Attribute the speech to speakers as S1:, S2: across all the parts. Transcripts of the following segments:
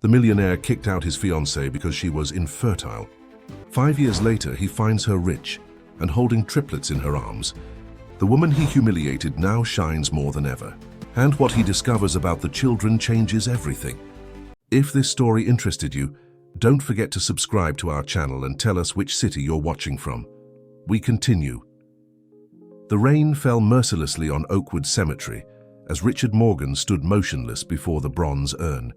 S1: The millionaire kicked out his fiancée because she was infertile. 5 years later, he finds her rich and holding triplets in her arms. The woman he humiliated now shines more than ever. And what he discovers about the children changes everything. If this story interested you, don't forget to subscribe to our channel and tell us which city you're watching from. We continue. The rain fell mercilessly on Oakwood Cemetery as Richard Morgan stood motionless before the bronze urn.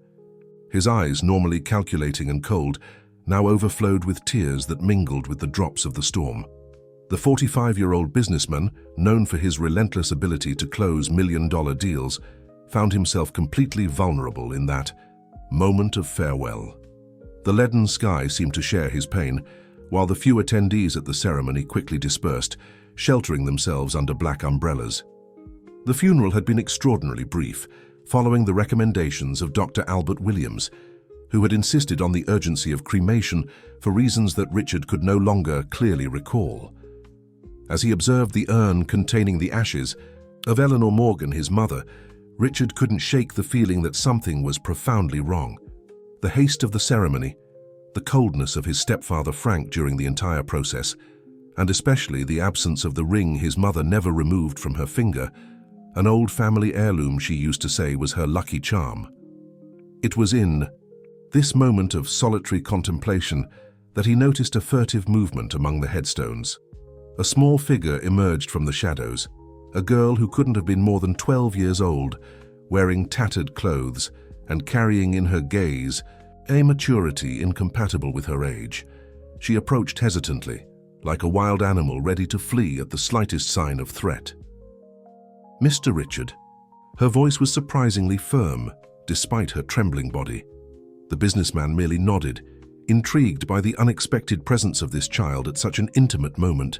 S1: His eyes, normally calculating and cold, now overflowed with tears that mingled with the drops of the storm. The 45-year-old businessman, known for his relentless ability to close million-dollar deals, found himself completely vulnerable in that moment of farewell. The leaden sky seemed to share his pain, while the few attendees at the ceremony quickly dispersed, sheltering themselves under black umbrellas. The funeral had been extraordinarily brief, following the recommendations of Dr. Albert Williams, who had insisted on the urgency of cremation for reasons that Richard could no longer clearly recall. As he observed the urn containing the ashes of Eleanor Morgan, his mother, Richard couldn't shake the feeling that something was profoundly wrong. The haste of the ceremony, the coldness of his stepfather Frank during the entire process, and especially the absence of the ring his mother never removed from her finger, an old family heirloom she used to say was her lucky charm. It was in this moment of solitary contemplation that he noticed a furtive movement among the headstones. A small figure emerged from the shadows, a girl who couldn't have been more than 12 years old, wearing tattered clothes and carrying in her gaze a maturity incompatible with her age. She approached hesitantly, like a wild animal ready to flee at the slightest sign of threat. "Mr. Richard." Her voice was surprisingly firm, despite her trembling body. The businessman merely nodded, intrigued by the unexpected presence of this child at such an intimate moment.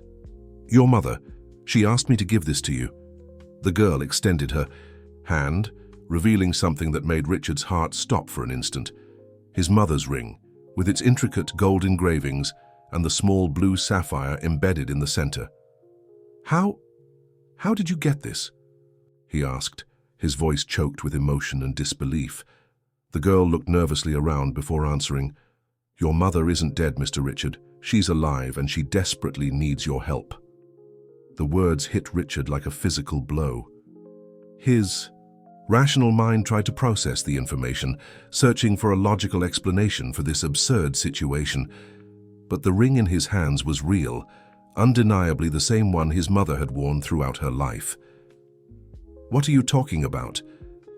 S1: "Your mother. She asked me to give this to you." The girl extended her hand, revealing something that made Richard's heart stop for an instant. His mother's ring, with its intricate gold engravings and the small blue sapphire embedded in the center. How did you get this?" he asked, his voice choked with emotion and disbelief. The girl looked nervously around before answering. "Your mother isn't dead, Mr. Richard. She's alive and she desperately needs your help." The words hit Richard like a physical blow. His rational mind tried to process the information, searching for a logical explanation for this absurd situation. But the ring in his hands was real, undeniably the same one his mother had worn throughout her life. "What are you talking about?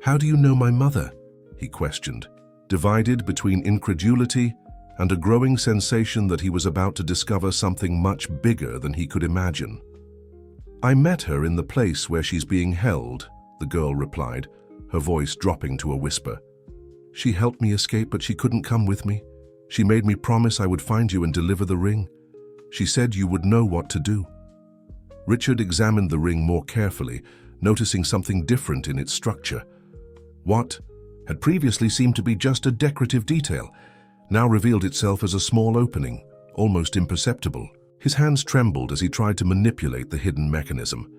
S1: How do you know my mother?" he questioned, divided between incredulity and a growing sensation that he was about to discover something much bigger than he could imagine. "I met her in the place where she's being held," the girl replied, her voice dropping to a whisper. "She helped me escape, but she couldn't come with me. She made me promise I would find you and deliver the ring. She said you would know what to do." Richard examined the ring more carefully, noticing something different in its structure. What had previously seemed to be just a decorative detail now revealed itself as a small opening, almost imperceptible. His hands trembled as he tried to manipulate the hidden mechanism.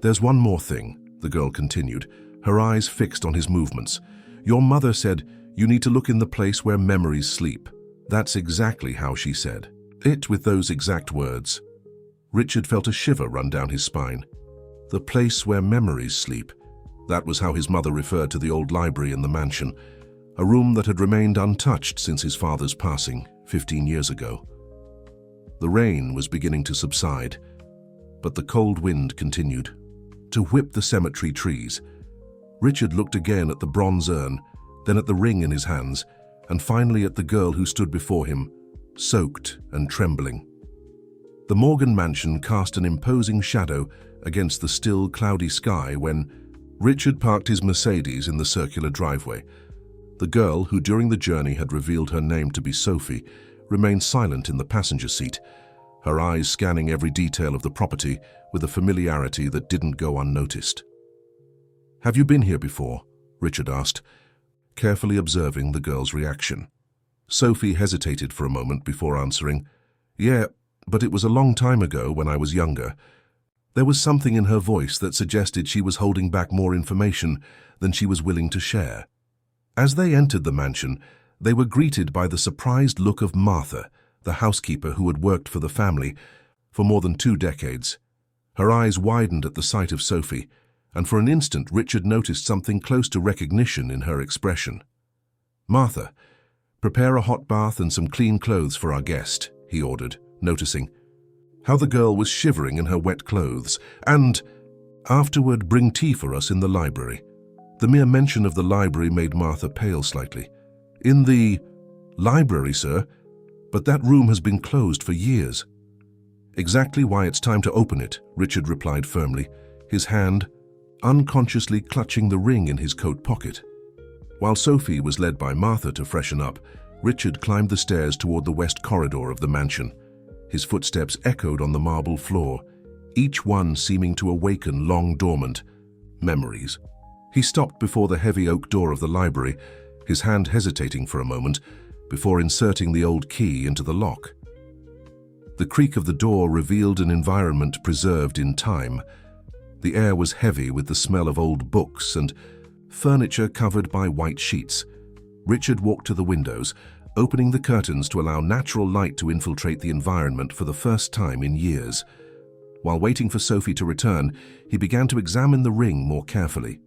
S1: "There's one more thing," the girl continued, her eyes fixed on his movements. "Your mother said you need to look in the place where memories sleep." That's exactly how she said it, with those exact words. Richard felt a shiver run down his spine. The place where memories sleep. That was how his mother referred to the old library in the mansion, a room that had remained untouched since his father's passing 15 years ago. The rain was beginning to subside, but the cold wind continued to whip the cemetery trees. Richard looked again at the bronze urn, then at the ring in his hands, and finally at the girl who stood before him, soaked and trembling. The Morgan mansion cast an imposing shadow against the still, cloudy sky when Richard parked his Mercedes in the circular driveway. The girl, who during the journey had revealed her name to be Sophie, remained silent in the passenger seat, her eyes scanning every detail of the property with a familiarity that didn't go unnoticed. "Have you been here before?" Richard asked, carefully observing the girl's reaction. Sophie hesitated for a moment before answering, "Yeah, but it was a long time ago when I was younger." There was something in her voice that suggested she was holding back more information than she was willing to share. As they entered the mansion, they were greeted by the surprised look of Martha, the housekeeper who had worked for the family for more than 2 decades. Her eyes widened at the sight of Sophie, and for an instant Richard noticed something close to recognition in her expression. "Martha, prepare a hot bath and some clean clothes for our guest," he ordered, noticing how the girl was shivering in her wet clothes, "and afterward bring tea for us in the library." The mere mention of the library made Martha pale slightly. "In the library, sir? But that room has been closed for years." "Exactly why it's time to open it," Richard replied firmly, his hand unconsciously clutching the ring in his coat pocket. While Sophie was led by Martha to freshen up, Richard climbed the stairs toward the west corridor of the mansion. His footsteps echoed on the marble floor, each one seeming to awaken long-dormant memories. He stopped before the heavy oak door of the library, his hand hesitating for a moment before inserting the old key into the lock. The creak of the door revealed an environment preserved in time. The air was heavy with the smell of old books and furniture covered by white sheets. Richard walked to the windows, opening the curtains to allow natural light to infiltrate the environment for the first time in years. While waiting for Sophie to return, he began to examine the ring more carefully.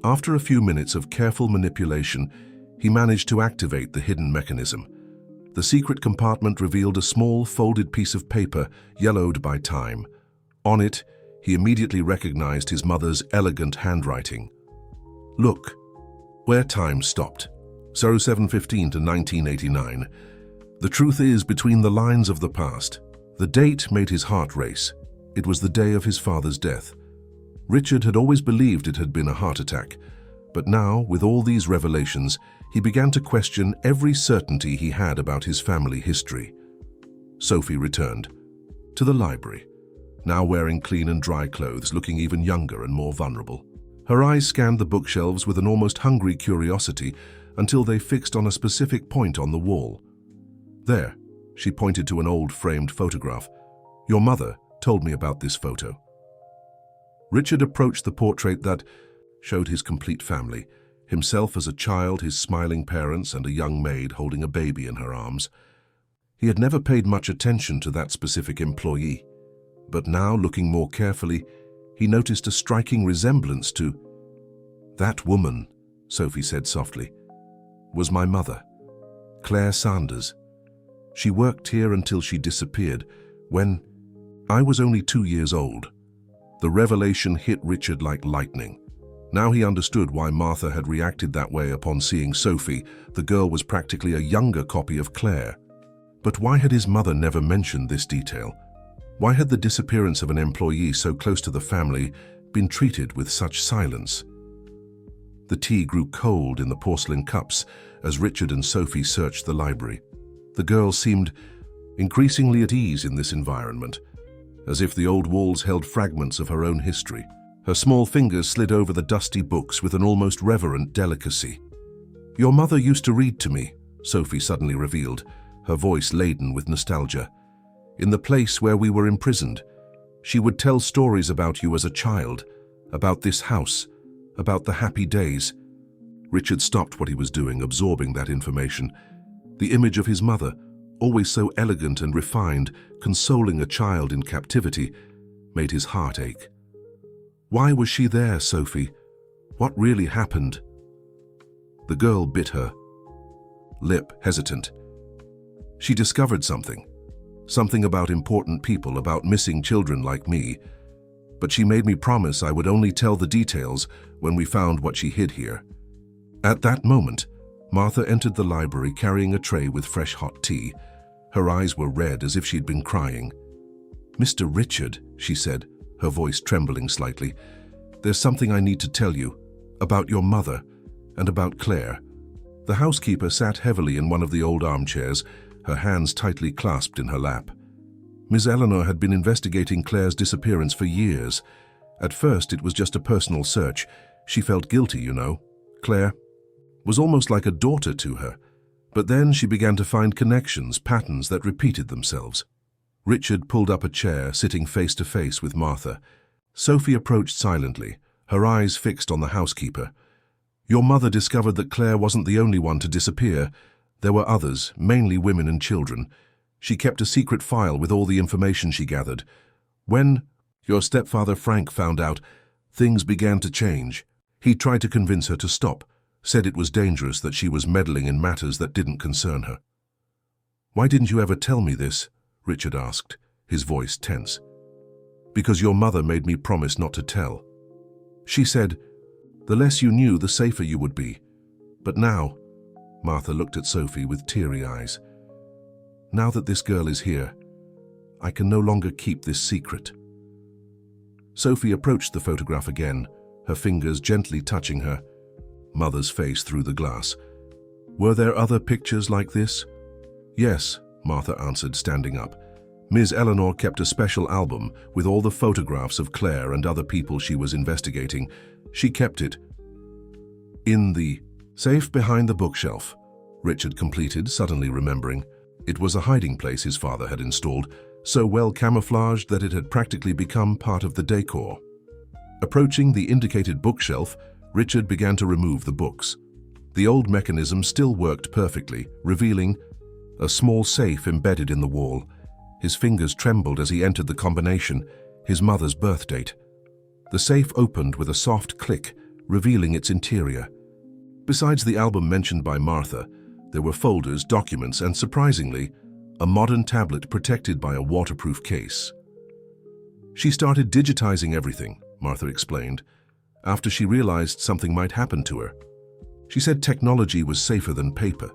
S1: After a few minutes of careful manipulation, he managed to activate the hidden mechanism. The secret compartment revealed a small, folded piece of paper, yellowed by time. On it, he immediately recognized his mother's elegant handwriting. "Look, where time stopped. 0715 to 1989. The truth is between the lines of the past." The date made his heart race. It was the day of his father's death. Richard had always believed it had been a heart attack, but now, with all these revelations, he began to question every certainty he had about his family history. Sophie returned to the library, now wearing clean and dry clothes, looking even younger and more vulnerable. Her eyes scanned the bookshelves with an almost hungry curiosity until they fixed on a specific point on the wall. "There," she pointed to an old framed photograph. "Your mother told me about this photo." Richard approached the portrait that showed his complete family, himself as a child, his smiling parents, and a young maid holding a baby in her arms. He had never paid much attention to that specific employee, but now, looking more carefully, he noticed a striking resemblance to "That woman," Sophie said softly, "was my mother, Claire Sanders. She worked here until she disappeared when I was only 2 years old." The revelation hit Richard like lightning. Now he understood why Martha had reacted that way upon seeing Sophie. The girl was practically a younger copy of Claire. But why had his mother never mentioned this detail? Why had the disappearance of an employee so close to the family been treated with such silence? The tea grew cold in the porcelain cups as Richard and Sophie searched the library. The girl seemed increasingly at ease in this environment, as if the old walls held fragments of her own history. Her small fingers slid over the dusty books with an almost reverent delicacy. "Your mother used to read to me," Sophie suddenly revealed, her voice laden with nostalgia. "In the place where we were imprisoned. She would tell stories about you as a child, about this house, about the happy days." Richard stopped what he was doing, absorbing that information. The image of his mother, always so elegant and refined, consoling a child in captivity, made his heart ache. "Why was she there, Sophie? What really happened?" The girl bit her lip, hesitant. "She discovered something about important people, about missing children like me. But she made me promise I would only tell the details when we found what she hid here." At that moment, Martha entered the library carrying a tray with fresh hot tea. Her eyes were red as if she'd been crying. "Mr. Richard," she said, her voice trembling slightly, "there's something I need to tell you, about your mother and about Claire." The housekeeper sat heavily in one of the old armchairs, her hands tightly clasped in her lap. Miss Eleanor had been investigating Claire's disappearance for years. At first, it was just a personal search. She felt guilty, you know. Claire was almost like a daughter to her. But then she began to find connections, patterns that repeated themselves. Richard pulled up a chair, sitting face to face with Martha. Sophie approached silently, her eyes fixed on the housekeeper. "Your mother discovered that Claire wasn't the only one to disappear. There were others, mainly women and children. She kept a secret file with all the information she gathered. When your stepfather Frank found out, things began to change. He tried to convince her to stop, said it was dangerous that she was meddling in matters that didn't concern her. "Why didn't you ever tell me this?" Richard asked, his voice tense. "Because your mother made me promise not to tell. She said, the less you knew, the safer you would be. But now," Martha looked at Sophie with teary eyes, "now that this girl is here, I can no longer keep this secret." Sophie approached the photograph again, her fingers gently touching her mother's face through the glass. "Were there other pictures like this?" "Yes," Martha answered, standing up. "Ms. Eleanor kept a special album with all the photographs of Claire and other people she was investigating. She kept it in the safe behind the bookshelf," Richard completed, suddenly remembering. It was a hiding place his father had installed, so well camouflaged that it had practically become part of the decor. Approaching the indicated bookshelf, Richard began to remove the books. The old mechanism still worked perfectly, revealing a small safe embedded in the wall. His fingers trembled as he entered the combination, his mother's birth date. The safe opened with a soft click, revealing its interior. Besides the album mentioned by Martha, there were folders, documents, and surprisingly, a modern tablet protected by a waterproof case. "She started digitizing everything," Martha explained, "after she realized something might happen to her. She said technology was safer than paper."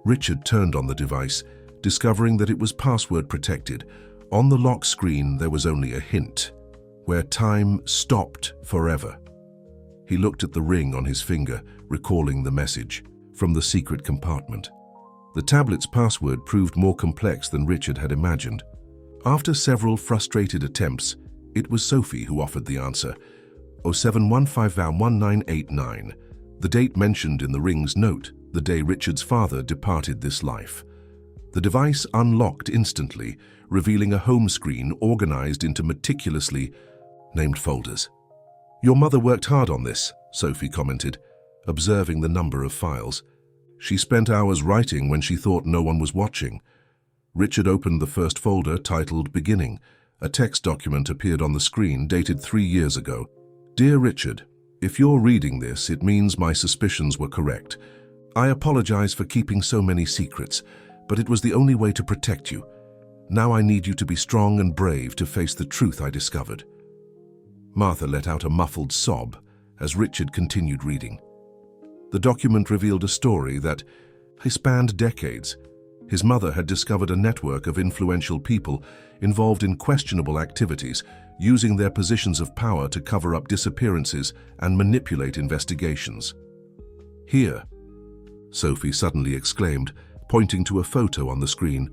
S1: Richard turned on the device, discovering that it was password protected. On the lock screen, there was only a hint, where time stopped forever. He looked at the ring on his finger, recalling the message from the secret compartment. The tablet's password proved more complex than Richard had imagined. After several frustrated attempts, it was Sophie who offered the answer: 0715-1989, the date mentioned in the ring's note, the day Richard's father departed this life. The device unlocked instantly, revealing a home screen organized into meticulously named folders. "Your mother worked hard on this," Sophie commented, observing the number of files. "She spent hours writing when she thought no one was watching." Richard opened the first folder, titled Beginning. A text document appeared on the screen, dated 3 years ago. "Dear Richard, if you're reading this, it means my suspicions were correct. I apologize for keeping so many secrets, but it was the only way to protect you. Now I need you to be strong and brave to face the truth I discovered." Martha let out a muffled sob as Richard continued reading. The document revealed a story that spanned decades. His mother had discovered a network of influential people involved in questionable activities, using their positions of power to cover up disappearances and manipulate investigations. "Here," Sophie suddenly exclaimed, pointing to a photo on the screen.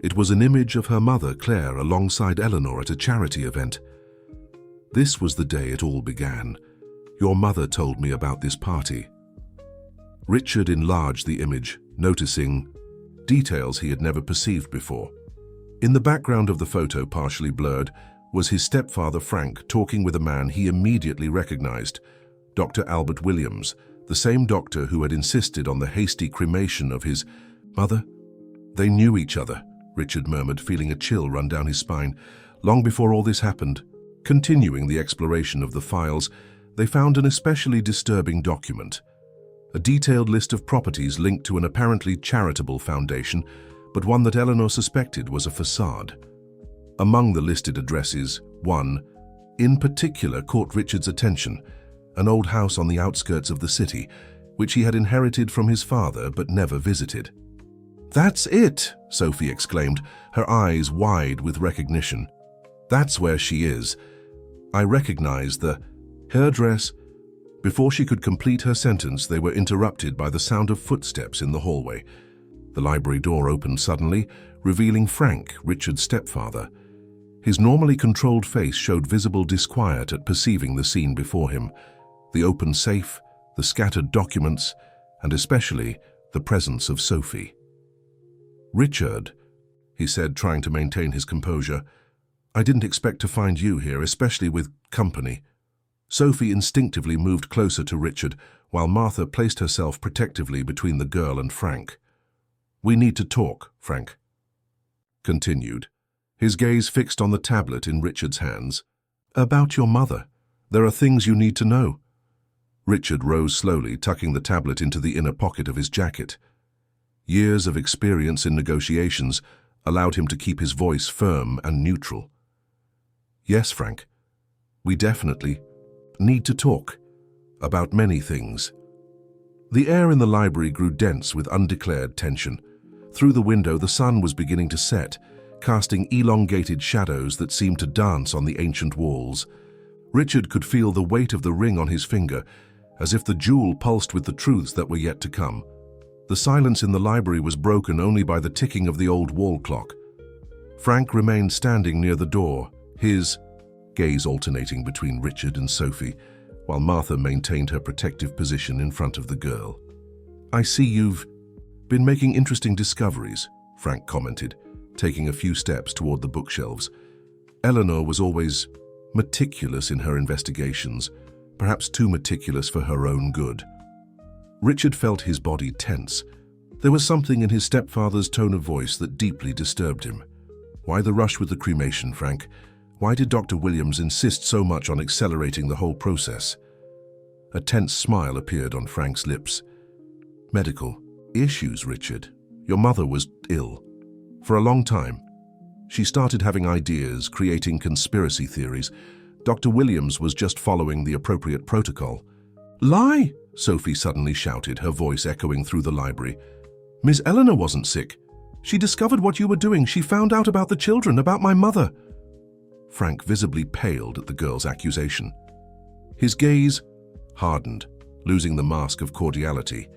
S1: It was an image of her mother, Claire, alongside Eleanor at a charity event. "This was the day it all began. Your mother told me about this party." Richard enlarged the image, noticing details he had never perceived before. In the background of the photo, partially blurred, was his stepfather Frank talking with a man he immediately recognized, Dr. Albert Williams, the same doctor who had insisted on the hasty cremation of his mother. "They knew each other," Richard murmured, feeling a chill run down his spine. "Long before all this happened." Continuing the exploration of the files, they found an especially disturbing document. A detailed list of properties linked to an apparently charitable foundation, but one that Eleanor suspected was a facade. Among the listed addresses, one, in particular, caught Richard's attention: an old house on the outskirts of the city, which he had inherited from his father but never visited. "That's it!" Sophie exclaimed, her eyes wide with recognition. "That's where she is. I recognize her address." Before she could complete her sentence, they were interrupted by the sound of footsteps in the hallway. The library door opened suddenly, revealing Frank, Richard's stepfather. His normally controlled face showed visible disquiet at perceiving the scene before him: the open safe, the scattered documents, and especially the presence of Sophie. "Richard," he said, trying to maintain his composure, "I didn't expect to find you here, especially with company." Sophie instinctively moved closer to Richard, while Martha placed herself protectively between the girl and Frank. "We need to talk," Frank continued, his gaze fixed on the tablet in Richard's hands. "About your mother. There are things you need to know." Richard rose slowly, tucking the tablet into the inner pocket of his jacket. Years of experience in negotiations allowed him to keep his voice firm and neutral. "Yes, Frank. We definitely need to talk about many things." The air in the library grew dense with undeclared tension. Through the window, the sun was beginning to set, casting elongated shadows that seemed to dance on the ancient walls. Richard could feel the weight of the ring on his finger, as if the jewel pulsed with the truths that were yet to come. The silence in the library was broken only by the ticking of the old wall clock. Frank remained standing near the door, his gaze alternating between Richard and Sophie, while Martha maintained her protective position in front of the girl. "I see you've been making interesting discoveries," Frank commented, taking a few steps toward the bookshelves. Eleanor was always meticulous in her investigations, perhaps too meticulous for her own good. Richard felt his body tense. There was something in his stepfather's tone of voice that deeply disturbed him. "Why the rush with the cremation, Frank? Why did Dr. Williams insist so much on accelerating the whole process?" A tense smile appeared on Frank's lips. "Medical issues, Richard. Your mother was ill. For a long time. She started having ideas, creating conspiracy theories. Dr. Williams was just following the appropriate protocol." "Lie!" Sophie suddenly shouted, her voice echoing through the library. "Miss Eleanor wasn't sick. She discovered what you were doing. She found out about the children, about my mother." Frank visibly paled at the girl's accusation. His gaze hardened, losing the mask of cordiality.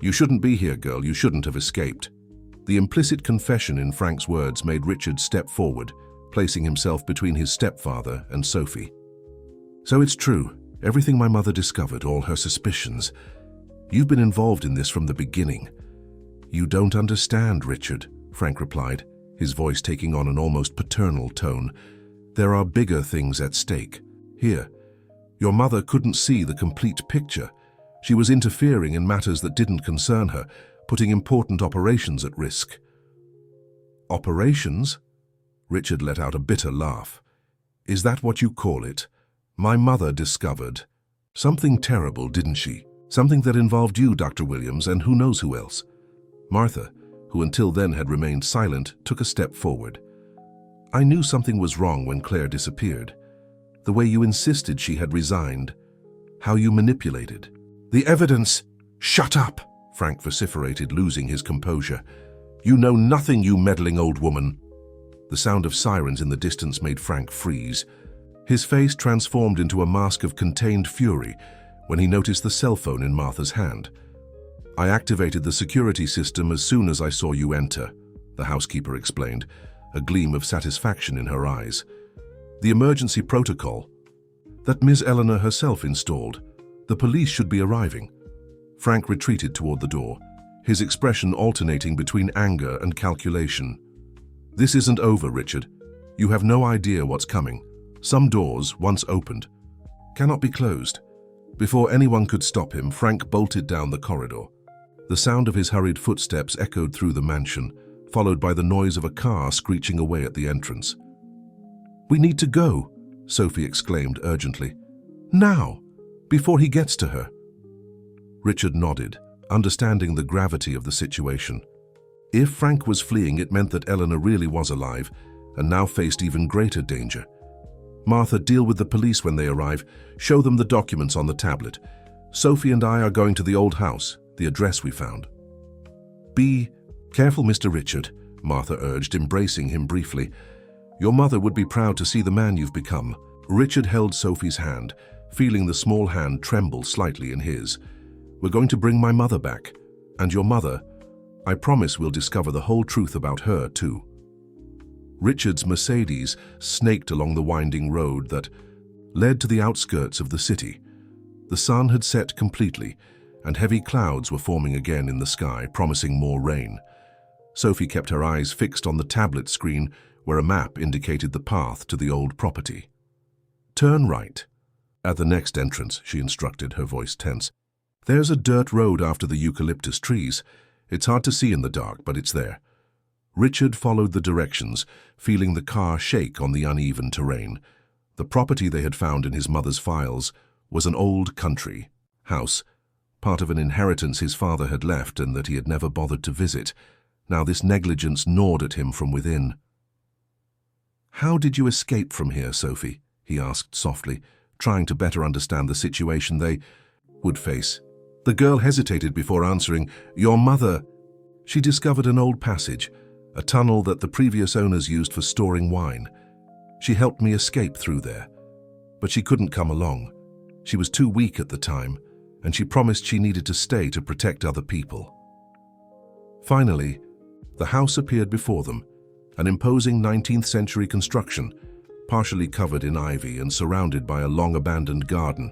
S1: "You shouldn't be here, girl. You shouldn't have escaped." The implicit confession in Frank's words made Richard step forward, placing himself between his stepfather and Sophie. "So it's true. Everything my mother discovered, all her suspicions. You've been involved in this from the beginning." "You don't understand, Richard," Frank replied, his voice taking on an almost paternal tone. "There are bigger things at stake. Here, your mother couldn't see the complete picture. She was interfering in matters that didn't concern her, putting important operations at risk." "Operations?" Richard let out a bitter laugh. "Is that what you call it? My mother discovered something terrible, didn't she? Something that involved you, Dr. Williams, and who knows who else." Martha, who until then had remained silent, took a step forward. "I knew something was wrong when Claire disappeared. The way you insisted she had resigned, how you manipulated. The evidence—" "Shut up!" Frank vociferated, losing his composure. "You know nothing, you meddling old woman." The sound of sirens in the distance made Frank freeze. His face transformed into a mask of contained fury when he noticed the cell phone in Martha's hand. "I activated the security system as soon as I saw you enter," the housekeeper explained, a gleam of satisfaction in her eyes. "The emergency protocol that Ms. Eleanor herself installed. The police should be arriving." Frank retreated toward the door, his expression alternating between anger and calculation. "This isn't over, Richard. You have no idea what's coming. Some doors, once opened, cannot be closed." Before anyone could stop him, Frank bolted down the corridor. The sound of his hurried footsteps echoed through the mansion, followed by the noise of a car screeching away at the entrance. "We need to go," Sophie exclaimed urgently. "Now, before he gets to her." Richard nodded, understanding the gravity of the situation. If Frank was fleeing, it meant that Eleanor really was alive and now faced even greater danger. "Martha, deal with the police when they arrive. Show them the documents on the tablet. Sophie and I are going to the old house, the address we found." "Be careful, Mr. Richard," Martha urged, embracing him briefly. "Your mother would be proud to see the man you've become." Richard held Sophie's hand, feeling the small hand tremble slightly in his. "We're going to bring my mother back. And your mother, I promise we'll discover the whole truth about her, too." Richard's Mercedes snaked along the winding road that led to the outskirts of the city. The sun had set completely, and heavy clouds were forming again in the sky, promising more rain. Sophie kept her eyes fixed on the tablet screen where a map indicated the path to the old property. "Turn right. At the next entrance," she instructed, her voice tense. "There's a dirt road after the eucalyptus trees. It's hard to see in the dark, but it's there. Richard followed the directions, feeling the car shake on the uneven terrain. The property they had found in his mother's files was an old country house, part of an inheritance his father had left and that he had never bothered to visit. Now this negligence gnawed at him from within. "How did you escape from here, Sophie?" he asked softly, trying to better understand the situation they would face. The girl hesitated before answering. "Your mother." She discovered an old passage, a tunnel that the previous owners used for storing wine. She helped me escape through there, but she couldn't come along. She was too weak at the time, and she promised she needed to stay to protect other people. Finally, the house appeared before them, an imposing 19th century construction, partially covered in ivy and surrounded by a long-abandoned garden.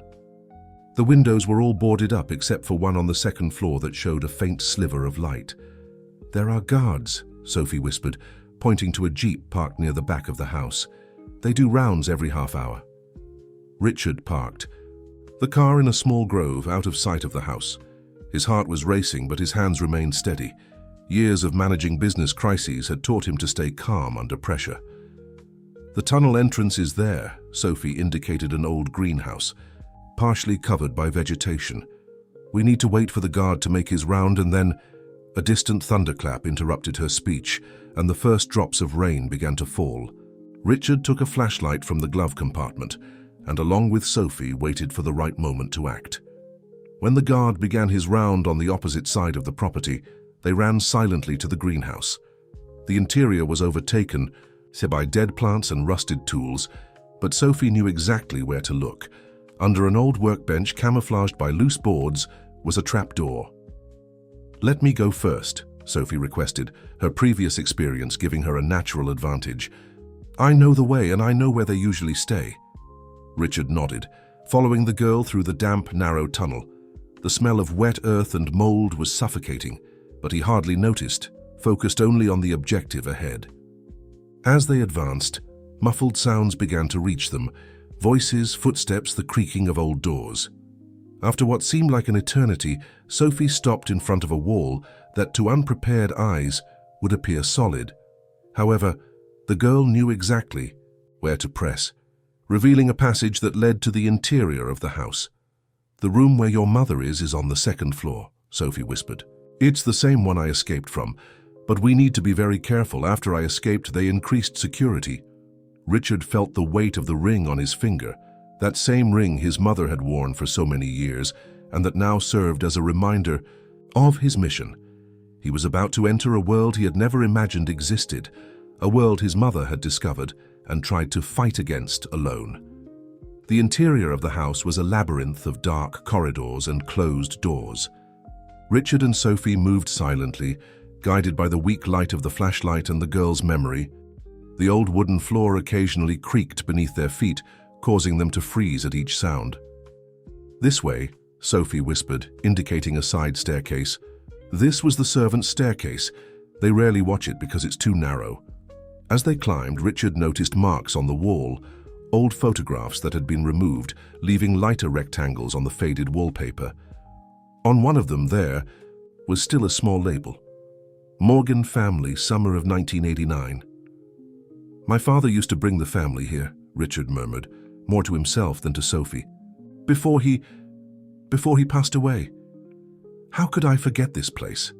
S1: The windows were all boarded up except for one on the second floor that showed a faint sliver of light. "There are guards," Sophie whispered, pointing to a jeep parked near the back of the house. "They do rounds every half hour." Richard parked the car in a small grove out of sight of the house. His heart was racing, but his hands remained steady. Years of managing business crises had taught him to stay calm under pressure. "The tunnel entrance is there," Sophie indicated an old greenhouse, partially covered by vegetation. "We need to wait for the guard to make his round and then—" A distant thunderclap interrupted her speech, and the first drops of rain began to fall. Richard took a flashlight from the glove compartment and, along with Sophie, waited for the right moment to act. When the guard began his round on the opposite side of the property, they ran silently to the greenhouse. The interior was overtaken by dead plants and rusted tools, but Sophie knew exactly where to look. Under an old workbench camouflaged by loose boards was a trapdoor. "Let me go first," Sophie requested, her previous experience giving her a natural advantage. "I know the way and I know where they usually stay." Richard nodded, following the girl through the damp, narrow tunnel. The smell of wet earth and mold was suffocating, but he hardly noticed, focused only on the objective ahead. As they advanced, muffled sounds began to reach them, voices, footsteps, the creaking of old doors. After what seemed like an eternity, Sophie stopped in front of a wall that, to unprepared eyes, would appear solid. However, the girl knew exactly where to press, revealing a passage that led to the interior of the house. "The room where your mother is on the second floor," Sophie whispered. "It's the same one I escaped from, but we need to be very careful. After I escaped, they increased security." Richard felt the weight of the ring on his finger, that same ring his mother had worn for so many years, and that now served as a reminder of his mission. He was about to enter a world he had never imagined existed, a world his mother had discovered and tried to fight against alone. The interior of the house was a labyrinth of dark corridors and closed doors. Richard and Sophie moved silently, guided by the weak light of the flashlight and the girl's memory. The old wooden floor occasionally creaked beneath their feet, causing them to freeze at each sound. "This way," Sophie whispered, indicating a side staircase. This was the servants' staircase. They rarely watch it because it's too narrow. As they climbed, Richard noticed marks on the wall, old photographs that had been removed, leaving lighter rectangles on the faded wallpaper. On one of them there was still a small label. "Morgan family, summer of 1989. "My father used to bring the family here," Richard murmured, more to himself than to Sophie. Before he passed away. How could I forget this place?"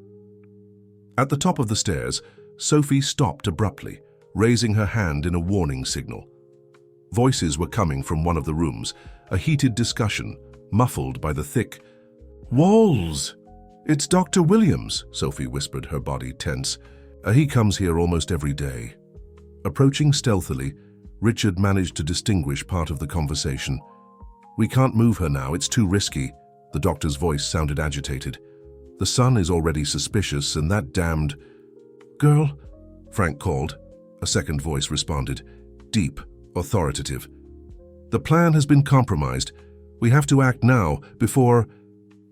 S1: At the top of the stairs, Sophie stopped abruptly, raising her hand in a warning signal. Voices were coming from one of the rooms, a heated discussion, muffled by the thick walls. "It's Dr. Williams," Sophie whispered, her body tense. He comes here almost every day." Approaching stealthily, Richard managed to distinguish part of the conversation. "We can't move her now, it's too risky." The doctor's voice sounded agitated. "The son is already suspicious, and that damned—" "Girl," Frank called. A second voice responded, deep, authoritative. "The plan has been compromised. We have to act now, before—"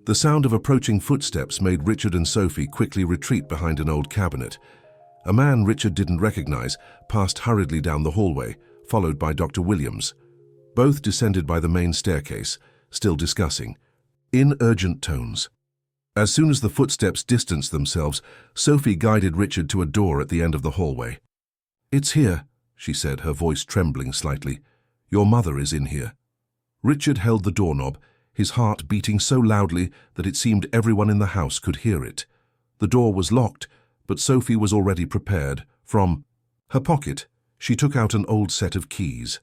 S1: The sound of approaching footsteps made Richard and Sophie quickly retreat behind an old cabinet. A man Richard didn't recognize passed hurriedly down the hallway, followed by Dr. Williams. Both descended by the main staircase, still discussing, in urgent tones. As soon as the footsteps distanced themselves, Sophie guided Richard to a door at the end of the hallway. "It's here," she said, her voice trembling slightly. "Your mother is in here." Richard held the doorknob, his heart beating so loudly that it seemed everyone in the house could hear it. The door was locked, but Sophie was already prepared. From her pocket, she took out an old set of keys.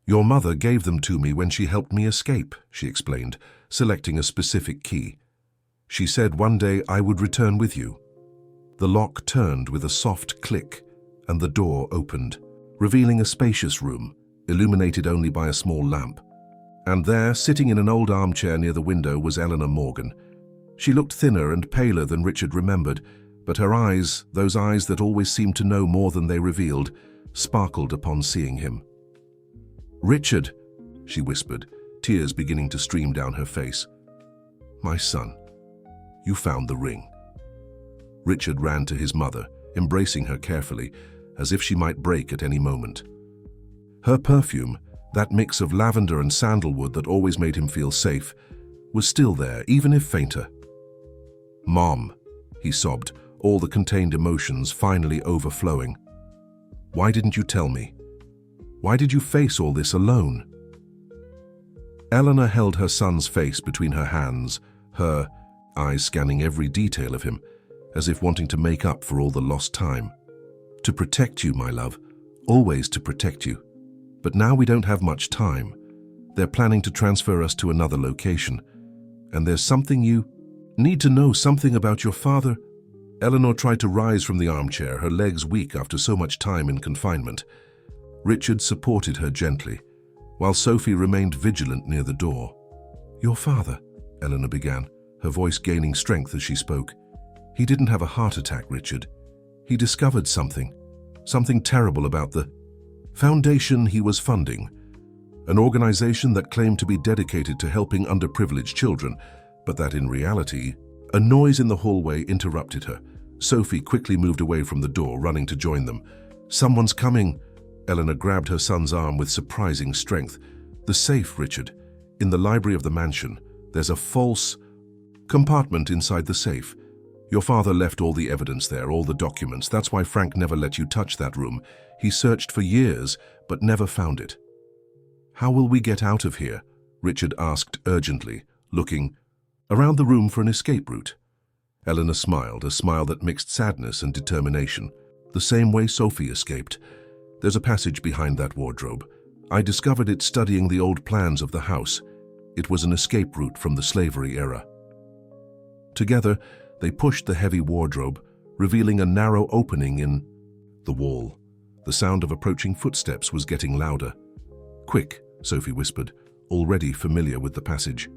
S1: "Your mother gave them to me when she helped me escape," she explained, selecting a specific key. "She said one day I would return with you." The lock turned with a soft click, and the door opened, revealing a spacious room, illuminated only by a small lamp. And there, sitting in an old armchair near the window, was Eleanor Morgan. She looked thinner and paler than Richard remembered, but her eyes, those eyes that always seemed to know more than they revealed, sparkled upon seeing him. "Richard," she whispered, tears beginning to stream down her face. "My son, you found the ring." Richard ran to his mother, embracing her carefully, as if she might break at any moment. Her perfume, that mix of lavender and sandalwood that always made him feel safe, was still there, even if fainter. "Mom," he sobbed, all the contained emotions finally overflowing. "Why didn't you tell me? Why did you face all this alone?" Eleanor held her son's face between her hands, her eyes scanning every detail of him, as if wanting to make up for all the lost time. "To protect you, my love, always to protect you. But now we don't have much time. They're planning to transfer us to another location. And there's something you need to know, something about your father." Eleanor tried to rise from the armchair, her legs weak after so much time in confinement. Richard supported her gently, while Sophie remained vigilant near the door. "Your father," Eleanor began, her voice gaining strength as she spoke. "He didn't have a heart attack, Richard. He discovered something terrible about the foundation he was funding, an organization that claimed to be dedicated to helping underprivileged children, but that in reality..." A noise in the hallway interrupted her. Sophie quickly moved away from the door, running to join them. "Someone's coming." Eleanor grabbed her son's arm with surprising strength. "The safe, Richard. In the library of the mansion, there's a false compartment inside the safe. Your father left all the evidence there, all the documents. That's why Frank never let you touch that room. He searched for years, but never found it." "How will we get out of here?" Richard asked urgently, looking around the room for an escape route. Eleanor smiled, a smile that mixed sadness and determination. "The same way Sophie escaped. There's a passage behind that wardrobe. I discovered it studying the old plans of the house. It was an escape route from the slavery era." Together, they pushed the heavy wardrobe, revealing a narrow opening in the wall. The sound of approaching footsteps was getting louder. "Quick," Sophie whispered, already familiar with the passage.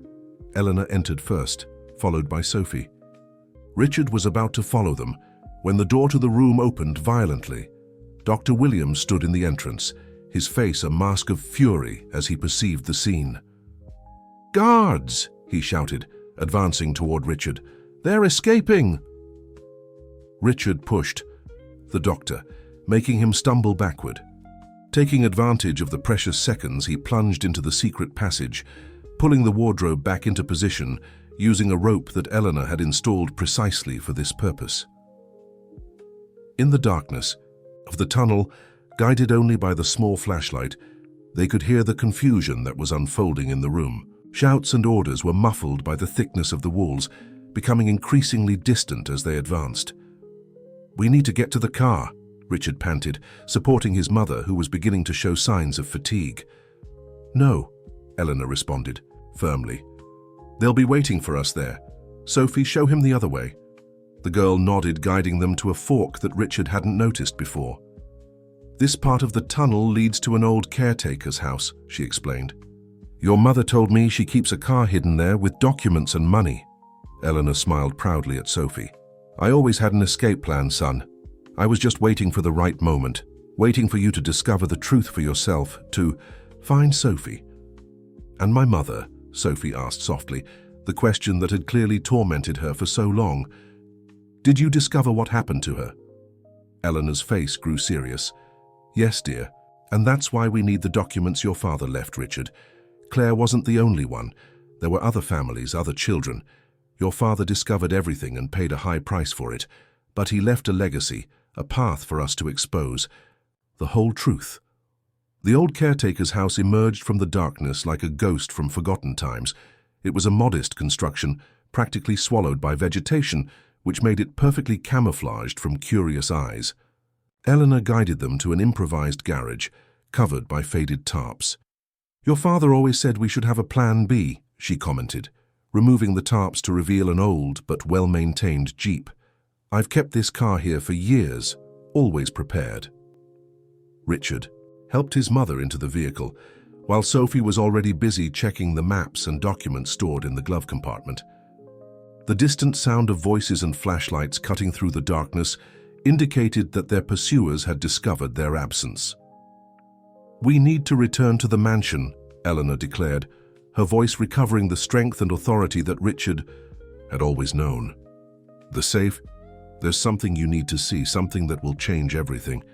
S1: Eleanor entered first, followed by Sophie. Richard was about to follow them when the door to the room opened violently. Dr. Williams stood in the entrance, his face a mask of fury as he perceived the scene. "Guards!" he shouted, advancing toward Richard. "They're escaping!" Richard pushed the doctor, making him stumble backward. Taking advantage of the precious seconds, he plunged into the secret passage, pulling the wardrobe back into position using a rope that Eleanor had installed precisely for this purpose. In the darkness of the tunnel, guided only by the small flashlight, they could hear the confusion that was unfolding in the room. Shouts and orders were muffled by the thickness of the walls, becoming increasingly distant as they advanced. "We need to get to the car," Richard panted, supporting his mother, who was beginning to show signs of fatigue. "No," Eleanor responded, firmly. "They'll be waiting for us there. Sophie, show him the other way." The girl nodded, guiding them to a fork that Richard hadn't noticed before. "This part of the tunnel leads to an old caretaker's house," she explained. "Your mother told me she keeps a car hidden there with documents and money." Eleanor smiled proudly at Sophie. "I always had an escape plan, son. I was just waiting for the right moment, waiting for you to discover the truth for yourself, to find Sophie." "And my mother?" Sophie asked softly, the question that had clearly tormented her for so long. "Did you discover what happened to her?" Eleanor's face grew serious. "Yes, dear, and that's why we need the documents your father left, Richard. Claire wasn't the only one. There were other families, other children. Your father discovered everything and paid a high price for it, but he left a legacy, a path for us to expose the whole truth. The old caretaker's house emerged from the darkness like a ghost from forgotten times. It was a modest construction, practically swallowed by vegetation, which made it perfectly camouflaged from curious eyes. Eleanor guided them to an improvised garage, covered by faded tarps. "Your father always said we should have a plan B," she commented, removing the tarps to reveal an old but well-maintained Jeep. "I've kept this car here for years, always prepared." Richard helped his mother into the vehicle, while Sophie was already busy checking the maps and documents stored in the glove compartment. The distant sound of voices and flashlights cutting through the darkness indicated that their pursuers had discovered their absence. "We need to return to the mansion," Eleanor declared, her voice recovering the strength and authority that Richard had always known. "The safe? There's something you need to see, something that will change everything."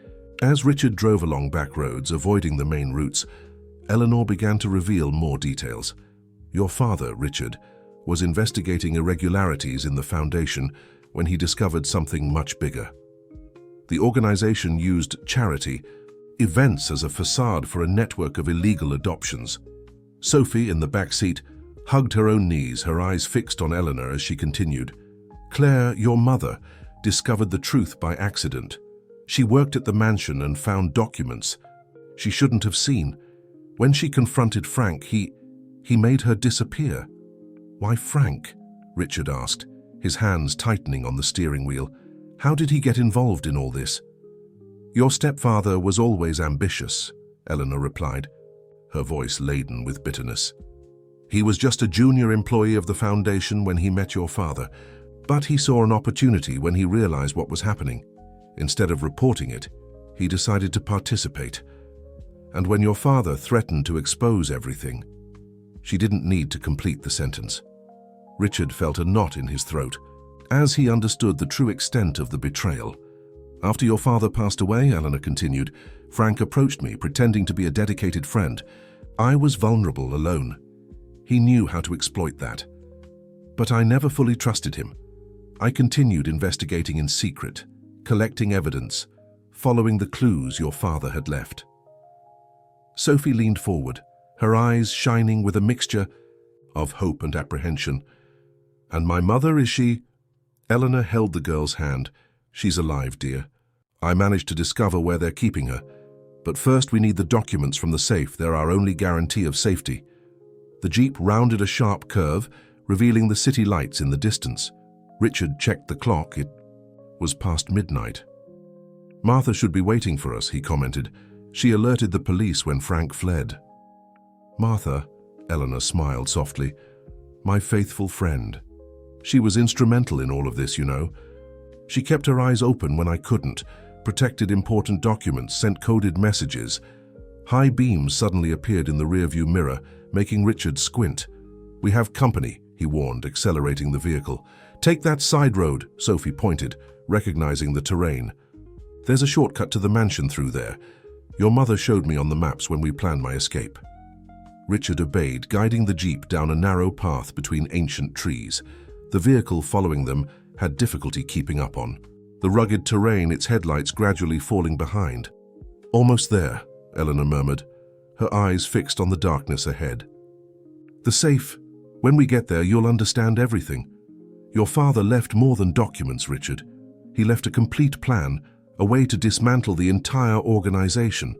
S1: As Richard drove along back roads, avoiding the main routes, Eleanor began to reveal more details. "Your father, Richard, was investigating irregularities in the foundation when he discovered something much bigger. The organization used charity events as a facade for a network of illegal adoptions." Sophie, in the back seat, hugged her own knees, her eyes fixed on Eleanor as she continued. "Claire, your mother, discovered the truth by accident. She worked at the mansion and found documents she shouldn't have seen. When she confronted Frank, he made her disappear." "Why Frank?" Richard asked, his hands tightening on the steering wheel. "How did he get involved in all this?" "Your stepfather was always ambitious," Eleanor replied, her voice laden with bitterness. "He was just a junior employee of the foundation when he met your father, but he saw an opportunity when he realized what was happening. Instead of reporting it, he decided to participate. And when your father threatened to expose everything..." She didn't need to complete the sentence. Richard felt a knot in his throat, as he understood the true extent of the betrayal. "After your father passed away," Eleanor continued, "Frank approached me, pretending to be a dedicated friend. I was vulnerable, alone. He knew how to exploit that. But I never fully trusted him. I continued investigating in secret, collecting evidence, following the clues your father had left." Sophie leaned forward, her eyes shining with a mixture of hope and apprehension. "And my mother, is she?" Eleanor held the girl's hand. "She's alive, dear. I managed to discover where they're keeping her. But first we need the documents from the safe. They're our only guarantee of safety." The Jeep rounded a sharp curve, revealing the city lights in the distance. Richard checked the clock. It was past midnight. "Martha should be waiting for us," he commented. "She alerted the police when Frank fled." "Martha," Eleanor smiled softly, "my faithful friend. She was instrumental in all of this, you know. She kept her eyes open when I couldn't, protected important documents, sent coded messages." High beams suddenly appeared in the rearview mirror, making Richard squint. "We have company," he warned, accelerating the vehicle. "Take that side road," Sophie pointed, recognizing the terrain. "There's a shortcut to the mansion through there. Your mother showed me on the maps when we planned my escape." Richard obeyed, guiding the Jeep down a narrow path between ancient trees. The vehicle following them had difficulty keeping up on the rugged terrain, its headlights gradually falling behind. "Almost there," Eleanor murmured, her eyes fixed on the darkness ahead. "The safe. When we get there, you'll understand everything. Your father left more than documents, Richard. He left a complete plan, a way to dismantle the entire organization."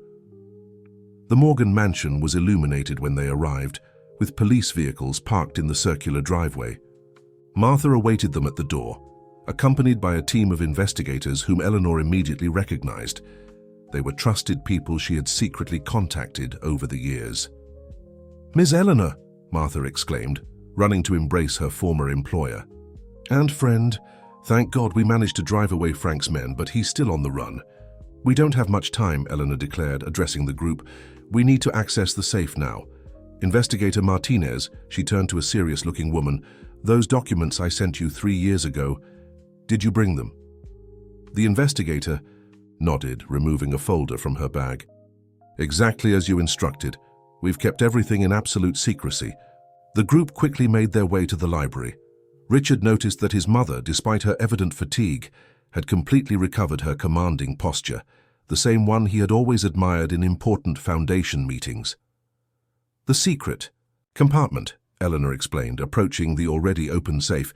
S1: The Morgan mansion was illuminated when they arrived, with police vehicles parked in the circular driveway. Martha awaited them at the door, accompanied by a team of investigators whom Eleanor immediately recognized. They were trusted people she had secretly contacted over the years. "Miss Eleanor," Martha exclaimed, running to embrace her former employer. "And friend. Thank God we managed to drive away Frank's men, but he's still on the run." "We don't have much time," Eleanor declared, addressing the group. "We need to access the safe now. Investigator Martinez," she turned to a serious-looking woman, "those documents I sent you 3 years ago, did you bring them?" The investigator nodded, removing a folder from her bag. "Exactly as you instructed. We've kept everything in absolute secrecy." The group quickly made their way to the library. Richard noticed that his mother, despite her evident fatigue, had completely recovered her commanding posture, the same one he had always admired in important Foundation meetings. "The secret compartment," Eleanor explained, approaching the already open safe,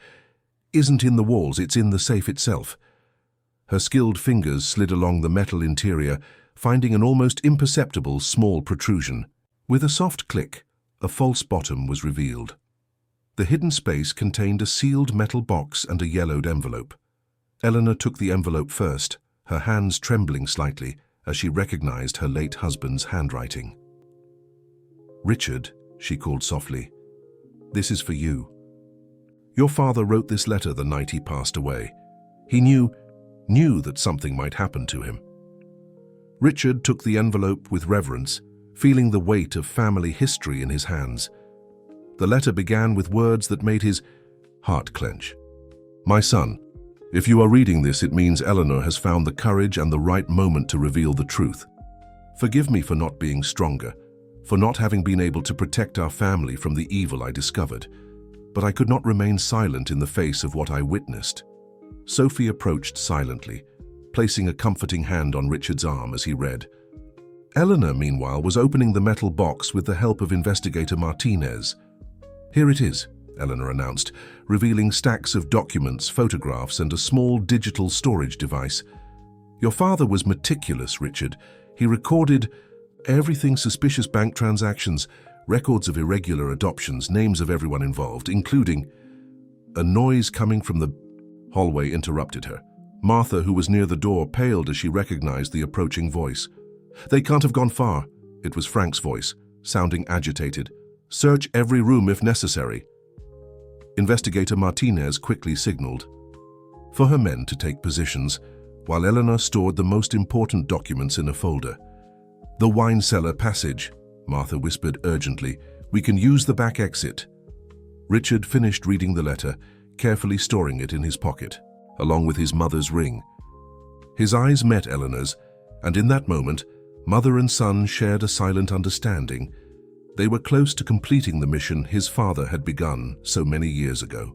S1: "isn't in the walls, it's in the safe itself." Her skilled fingers slid along the metal interior, finding an almost imperceptible small protrusion. With a soft click, a false bottom was revealed. The hidden space contained a sealed metal box and a yellowed envelope. Eleanor took the envelope first, her hands trembling slightly as she recognized her late husband's handwriting. "Richard," she called softly, "this is for you. Your father wrote this letter the night he passed away. He knew that something might happen to him." Richard took the envelope with reverence, feeling the weight of family history in his hands. The letter began with words that made his heart clench. "My son, if you are reading this, it means Eleanor has found the courage and the right moment to reveal the truth. Forgive me for not being stronger, for not having been able to protect our family from the evil I discovered, but I could not remain silent in the face of what I witnessed." Sophie approached silently, placing a comforting hand on Richard's arm as he read. Eleanor, meanwhile, was opening the metal box with the help of Investigator Martinez. "Here it is," Eleanor announced, revealing stacks of documents, photographs, and a small digital storage device. "Your father was meticulous, Richard. He recorded everything: suspicious bank transactions, records of irregular adoptions, names of everyone involved, including—" A noise coming from the hallway interrupted her. Martha, who was near the door, paled as she recognized the approaching voice. "They can't have gone far." It was Frank's voice, sounding agitated. "Search every room if necessary." Investigator Martinez quickly signaled for her men to take positions, while Eleanor stored the most important documents in a folder. "The wine cellar passage," Martha whispered urgently. "We can use the back exit." Richard finished reading the letter, carefully storing it in his pocket, along with his mother's ring. His eyes met Eleanor's, and in that moment, mother and son shared a silent understanding. They were close to completing the mission his father had begun so many years ago.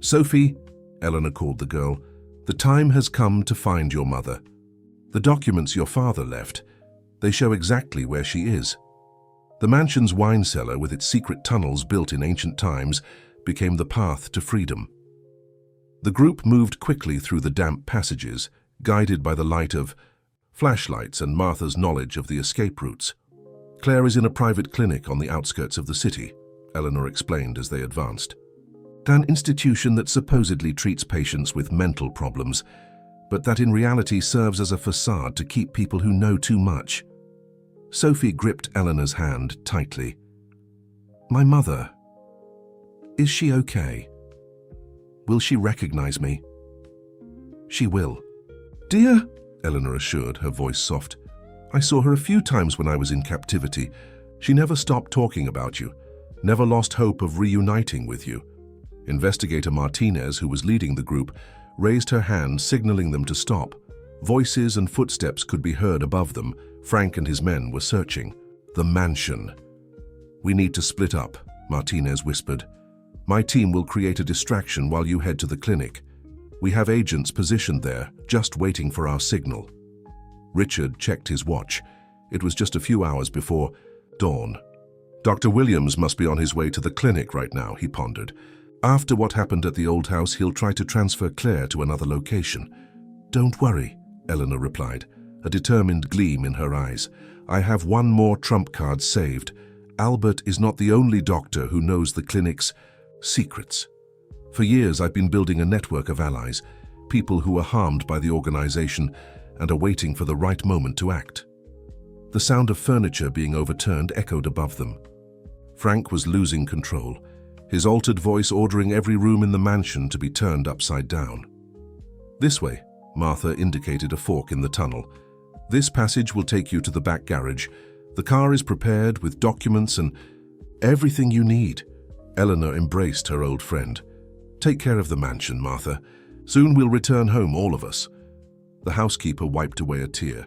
S1: "Sophie," Eleanor called the girl, "the time has come to find your mother. The documents your father left, they show exactly where she is." The mansion's wine cellar, with its secret tunnels built in ancient times, became the path to freedom. The group moved quickly through the damp passages, guided by the light of flashlights and Martha's knowledge of the escape routes. "Claire is in a private clinic on the outskirts of the city," Eleanor explained as they advanced. "An institution that supposedly treats patients with mental problems, but that in reality serves as a facade to keep people who know too much." Sophie gripped Eleanor's hand tightly. "My mother, is she okay? Will she recognize me?" "She will." "Dear," Eleanor assured, her voice soft. "I saw her a few times when I was in captivity. She never stopped talking about you, never lost hope of reuniting with you." Investigator Martinez, who was leading the group, raised her hand, signaling them to stop. Voices and footsteps could be heard above them. Frank and his men were searching. "The mansion." "We need to split up," Martinez whispered. "My team will create a distraction while you head to the clinic. We have agents positioned there, just waiting for our signal." Richard checked his watch. It was just a few hours before dawn. "Dr. Williams must be on his way to the clinic right now," he pondered. "After what happened at the old house, he'll try to transfer Claire to another location." "Don't worry," Eleanor replied, a determined gleam in her eyes. "I have one more trump card saved. Albert is not the only doctor who knows the clinic's secrets. For years, I've been building a network of allies, people who were harmed by the organization and are waiting for the right moment to act." The sound of furniture being overturned echoed above them. Frank was losing control, his altered voice ordering every room in the mansion to be turned upside down. "This way," Martha indicated a fork in the tunnel. "This passage will take you to the back garage. The car is prepared with documents and everything you need." Eleanor embraced her old friend. "Take care of the mansion, Martha. Soon we'll return home, all of us." The housekeeper wiped away a tear.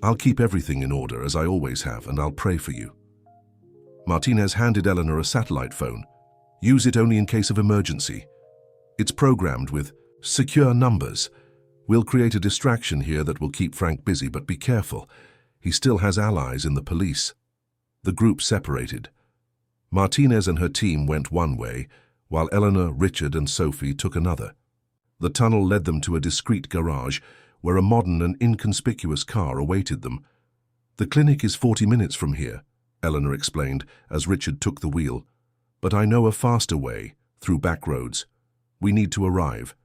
S1: "I'll keep everything in order, as I always have, and I'll pray for you." Martinez handed Eleanor a satellite phone. Use it only in case of emergency. It's programmed with secure numbers. We'll create a distraction here that will keep Frank busy, but be careful. He still has allies in the police. The group separated. Martinez and her team went one way, while Eleanor, Richard, and Sophie took another. The tunnel led them to a discreet garage where a modern and inconspicuous car awaited them. The clinic is 40 minutes from here, Eleanor explained as Richard took the wheel. But I know a faster way, through back roads. We need to arrive.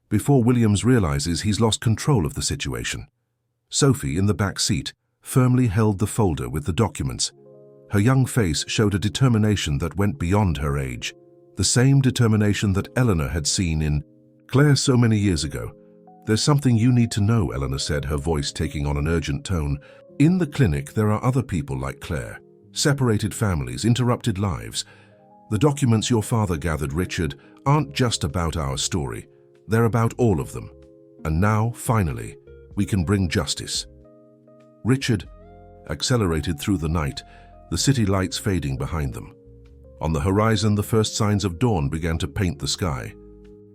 S1: Before Williams realizes he's lost control of the situation. Sophie, in the back seat, firmly held the folder with the documents. Her young face showed a determination that went beyond her age. The same determination that Eleanor had seen in Claire so many years ago. There's something you need to know, Eleanor said, her voice taking on an urgent tone. In the clinic, there are other people like Claire. Separated families, interrupted lives. The documents your father gathered, Richard, aren't just about our story. They're about all of them. And now, finally, we can bring justice. Richard accelerated through the night, the city lights fading behind them. On the horizon, the first signs of dawn began to paint the sky.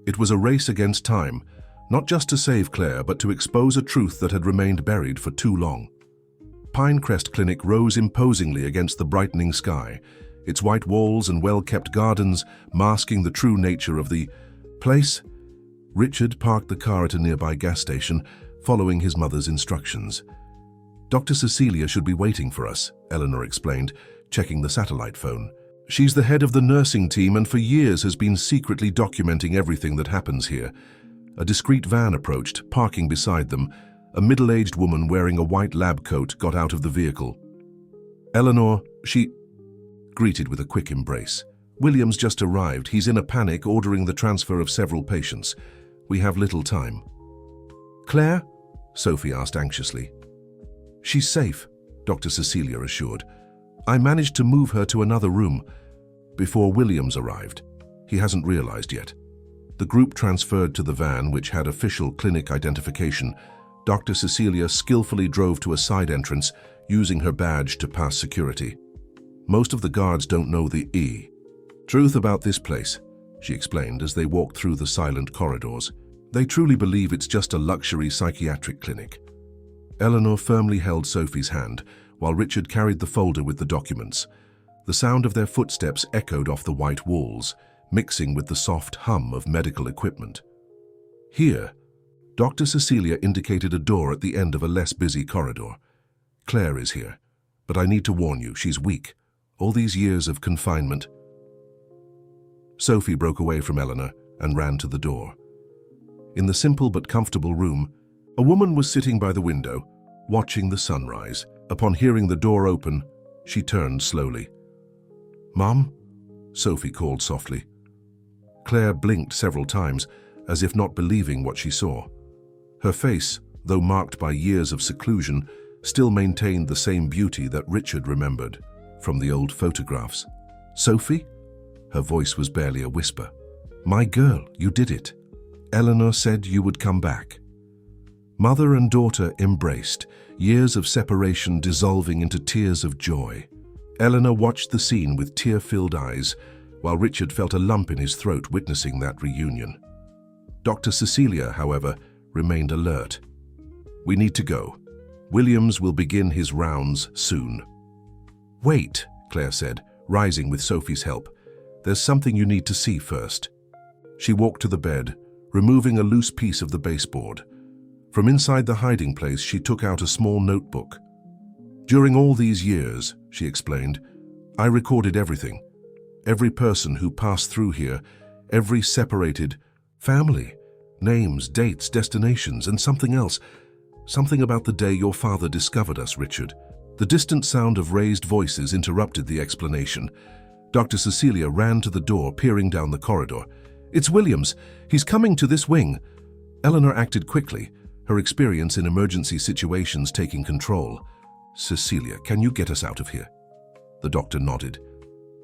S1: It was a race against time, not just to save Claire, but to expose a truth that had remained buried for too long. Pinecrest Clinic rose imposingly against the brightening sky, its white walls and well-kept gardens masking the true nature of the place. Richard parked the car at a nearby gas station, following his mother's instructions. Dr. Cecilia should be waiting for us, Eleanor explained, checking the satellite phone. She's the head of the nursing team and for years has been secretly documenting everything that happens here. A discreet van approached, parking beside them. A middle-aged woman wearing a white lab coat got out of the vehicle. Eleanor, she greeted with a quick embrace. Williams just arrived. He's in a panic, ordering the transfer of several patients. We have little time. Claire? Sophie asked anxiously. She's safe, Dr. Cecilia assured. I managed to move her to another room before Williams arrived. He hasn't realized yet. The group transferred to the van, which had official clinic identification. Dr. Cecilia skillfully drove to a side entrance, using her badge to pass security. Most of the guards don't know the truth about this place, she explained as they walked through the silent corridors. They truly believe it's just a luxury psychiatric clinic. Eleanor firmly held Sophie's hand, while Richard carried the folder with the documents. The sound of their footsteps echoed off the white walls, mixing with the soft hum of medical equipment. Here, Dr. Cecilia indicated a door at the end of a less busy corridor. Claire is here, but I need to warn you, she's weak. All these years of confinement. Sophie broke away from Eleanor and ran to the door. In the simple but comfortable room, a woman was sitting by the window, watching the sunrise. Upon hearing the door open, she turned slowly. "Mom?" Sophie called softly. Claire blinked several times, as if not believing what she saw. Her face, though marked by years of seclusion, still maintained the same beauty that Richard remembered from the old photographs. "Sophie?" Her voice was barely a whisper. "My girl, you did it. Eleanor said you would come back." Mother and daughter embraced, years of separation dissolving into tears of joy. Eleanor watched the scene with tear-filled eyes, while Richard felt a lump in his throat witnessing that reunion. Dr. Cecilia, however, remained alert. "We need to go. Williams will begin his rounds soon." "Wait," Claire said, rising with Sophie's help. "There's something you need to see first." She walked to the bed, removing a loose piece of the baseboard. From inside the hiding place, she took out a small notebook. "During all these years," she explained, "I recorded everything. Every person who passed through here, every separated family, names, dates, destinations, and something else. Something about the day your father discovered us, Richard." The distant sound of raised voices interrupted the explanation. Dr. Cecilia ran to the door, peering down the corridor. "It's Williams. He's coming to this wing." Eleanor acted quickly, her experience in emergency situations taking control. "Cecilia, can you get us out of here?" The doctor nodded.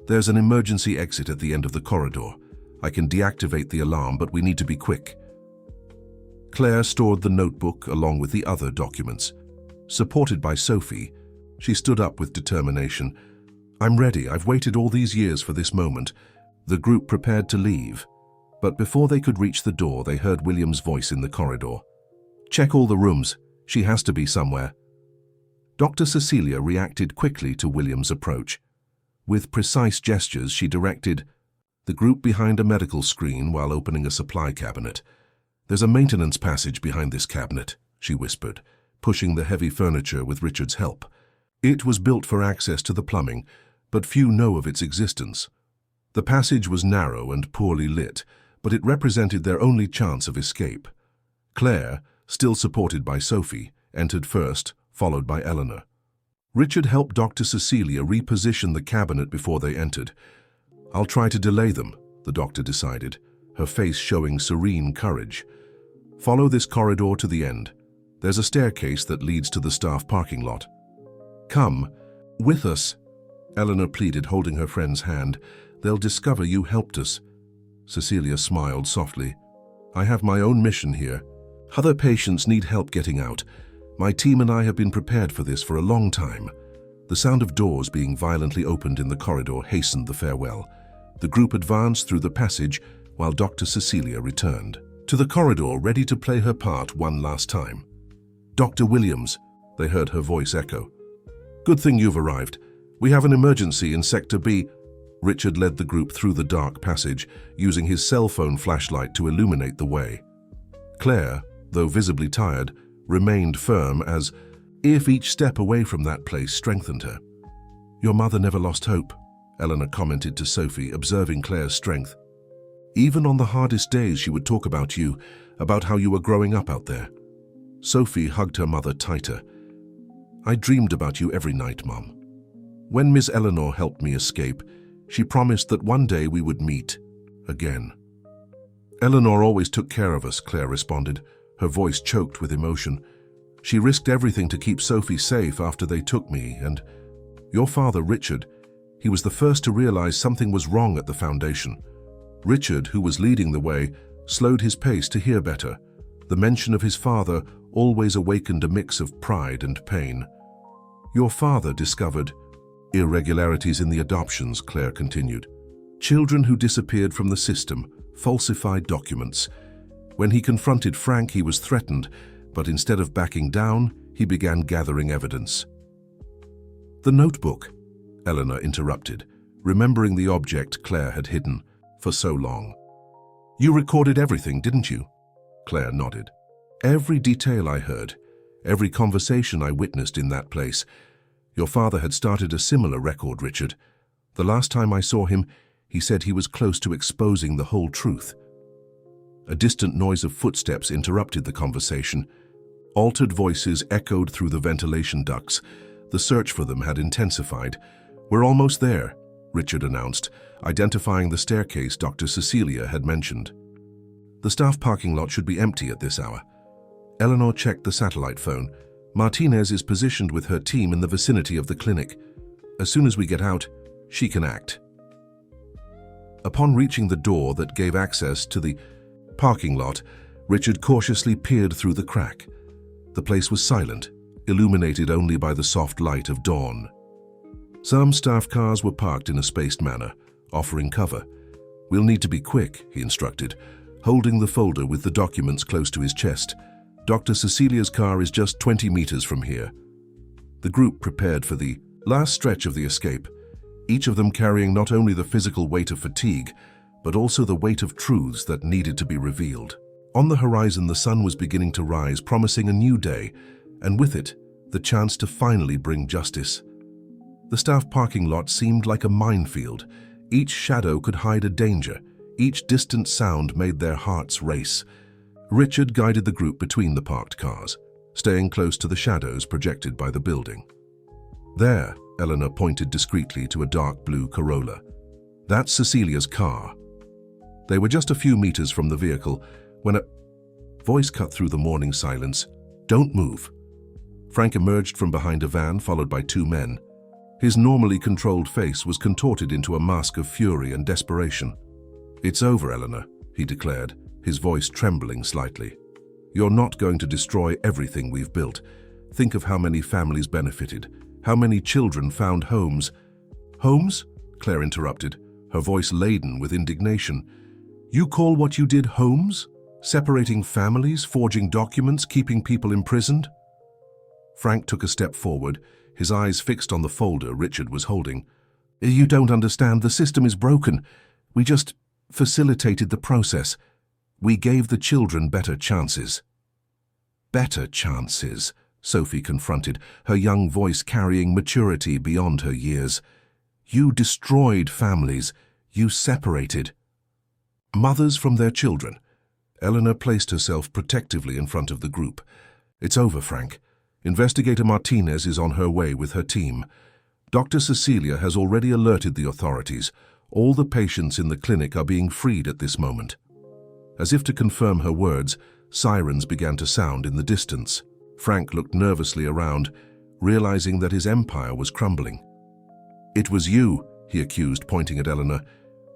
S1: "There's an emergency exit at the end of the corridor. I can deactivate the alarm, but we need to be quick." Claire stored the notebook along with the other documents. Supported by Sophie, she stood up with determination. "I'm ready. I've waited all these years for this moment. The group prepared to leave, but before they could reach the door, they heard William's voice in the corridor. "Check all the rooms. She has to be somewhere." Dr. Cecilia reacted quickly to William's approach. With precise gestures, she directed the group behind a medical screen while opening a supply cabinet. "There's a maintenance passage behind this cabinet," she whispered, pushing the heavy furniture with Richard's help. It was built for access to the plumbing, but few know of its existence. The passage was narrow and poorly lit, but it represented their only chance of escape. Claire, still supported by Sophie, entered first, followed by Eleanor. Richard helped Dr. Cecilia reposition the cabinet before they entered. "I'll try to delay them," the doctor decided, her face showing serene courage. "Follow this corridor to the end. There's a staircase that leads to the staff parking lot." "Come, with us," Eleanor pleaded, holding her friend's hand. "They'll discover you helped us." Cecilia smiled softly. "I have my own mission here. Other patients need help getting out. My team and I have been prepared for this for a long time." The sound of doors being violently opened in the corridor hastened the farewell. The group advanced through the passage while Dr. Cecilia returned to the corridor, ready to play her part one last time. "Dr. Williams," they heard her voice echo. "Good thing you've arrived. We have an emergency in Sector B." Richard led the group through the dark passage, using his cell phone flashlight to illuminate the way. Claire, though visibly tired, remained firm as if each step away from that place strengthened her. "Your mother never lost hope," Eleanor commented to Sophie, observing Claire's strength. "Even on the hardest days, she would talk about you, about how you were growing up out there." Sophie hugged her mother tighter. "I dreamed about you every night, Mom. When Miss Eleanor helped me escape, she promised that one day we would meet again." "Eleanor always took care of us," Claire responded, her voice choked with emotion. "She risked everything to keep Sophie safe after they took me, and your father, Richard, he was the first to realize something was wrong at the foundation." Richard, who was leading the way, slowed his pace to hear better. The mention of his father always awakened a mix of pride and pain. "Your father discovered irregularities in the adoptions," Claire continued. "Children who disappeared from the system, falsified documents. When he confronted Frank, he was threatened, but instead of backing down, he began gathering evidence." "The notebook," Eleanor interrupted, remembering the object Claire had hidden for so long. "You recorded everything, didn't you?" Claire nodded. "Every detail I heard, every conversation I witnessed in that place. Your father had started a similar record, Richard. The last time I saw him, he said he was close to exposing the whole truth." A distant noise of footsteps interrupted the conversation. Altered voices echoed through the ventilation ducts. The search for them had intensified. "We're almost there," Richard announced, identifying the staircase Dr. Cecilia had mentioned. "The staff parking lot should be empty at this hour." Eleanor checked the satellite phone. "Martinez is positioned with her team in the vicinity of the clinic. As soon as we get out, she can act." Upon reaching the door that gave access to the parking lot, Richard cautiously peered through the crack. The place was silent, illuminated only by the soft light of dawn. Some staff cars were parked in a spaced manner, offering cover. "We'll need to be quick," he instructed, holding the folder with the documents close to his chest. "Dr. Cecilia's car is just 20 meters from here." The group prepared for the last stretch of the escape, each of them carrying not only the physical weight of fatigue, but also the weight of truths that needed to be revealed. On the horizon, the sun was beginning to rise, promising a new day, and with it, the chance to finally bring justice. The staff parking lot seemed like a minefield. Each shadow could hide a danger. Each distant sound made their hearts race. Richard guided the group between the parked cars, staying close to the shadows projected by the building. "There," Eleanor pointed discreetly to a dark blue Corolla. "That's Cecilia's car." They were just a few meters from the vehicle when a voice cut through the morning silence. "Don't move." Frank emerged from behind a van, followed by two men. His normally controlled face was contorted into a mask of fury and desperation. "It's over, Eleanor," he declared, his voice trembling slightly. "You're not going to destroy everything we've built. Think of how many families benefited, how many children found homes." "Homes?" Claire interrupted, her voice laden with indignation. "You call what you did homes? Separating families, forging documents, keeping people imprisoned?" Frank took a step forward, his eyes fixed on the folder Richard was holding. "You don't understand. The system is broken. We just facilitated the process. We gave the children better chances." "Better chances," Sophie confronted, her young voice carrying maturity beyond her years. "You destroyed families. You separated mothers from their children." Eleanor placed herself protectively in front of the group. "It's over, Frank. Investigator Martinez is on her way with her team. Dr. Cecilia has already alerted the authorities. All the patients in the clinic are being freed at this moment." As if to confirm her words, sirens began to sound in the distance. Frank looked nervously around, realizing that his empire was crumbling. "It was you," he accused, pointing at Eleanor.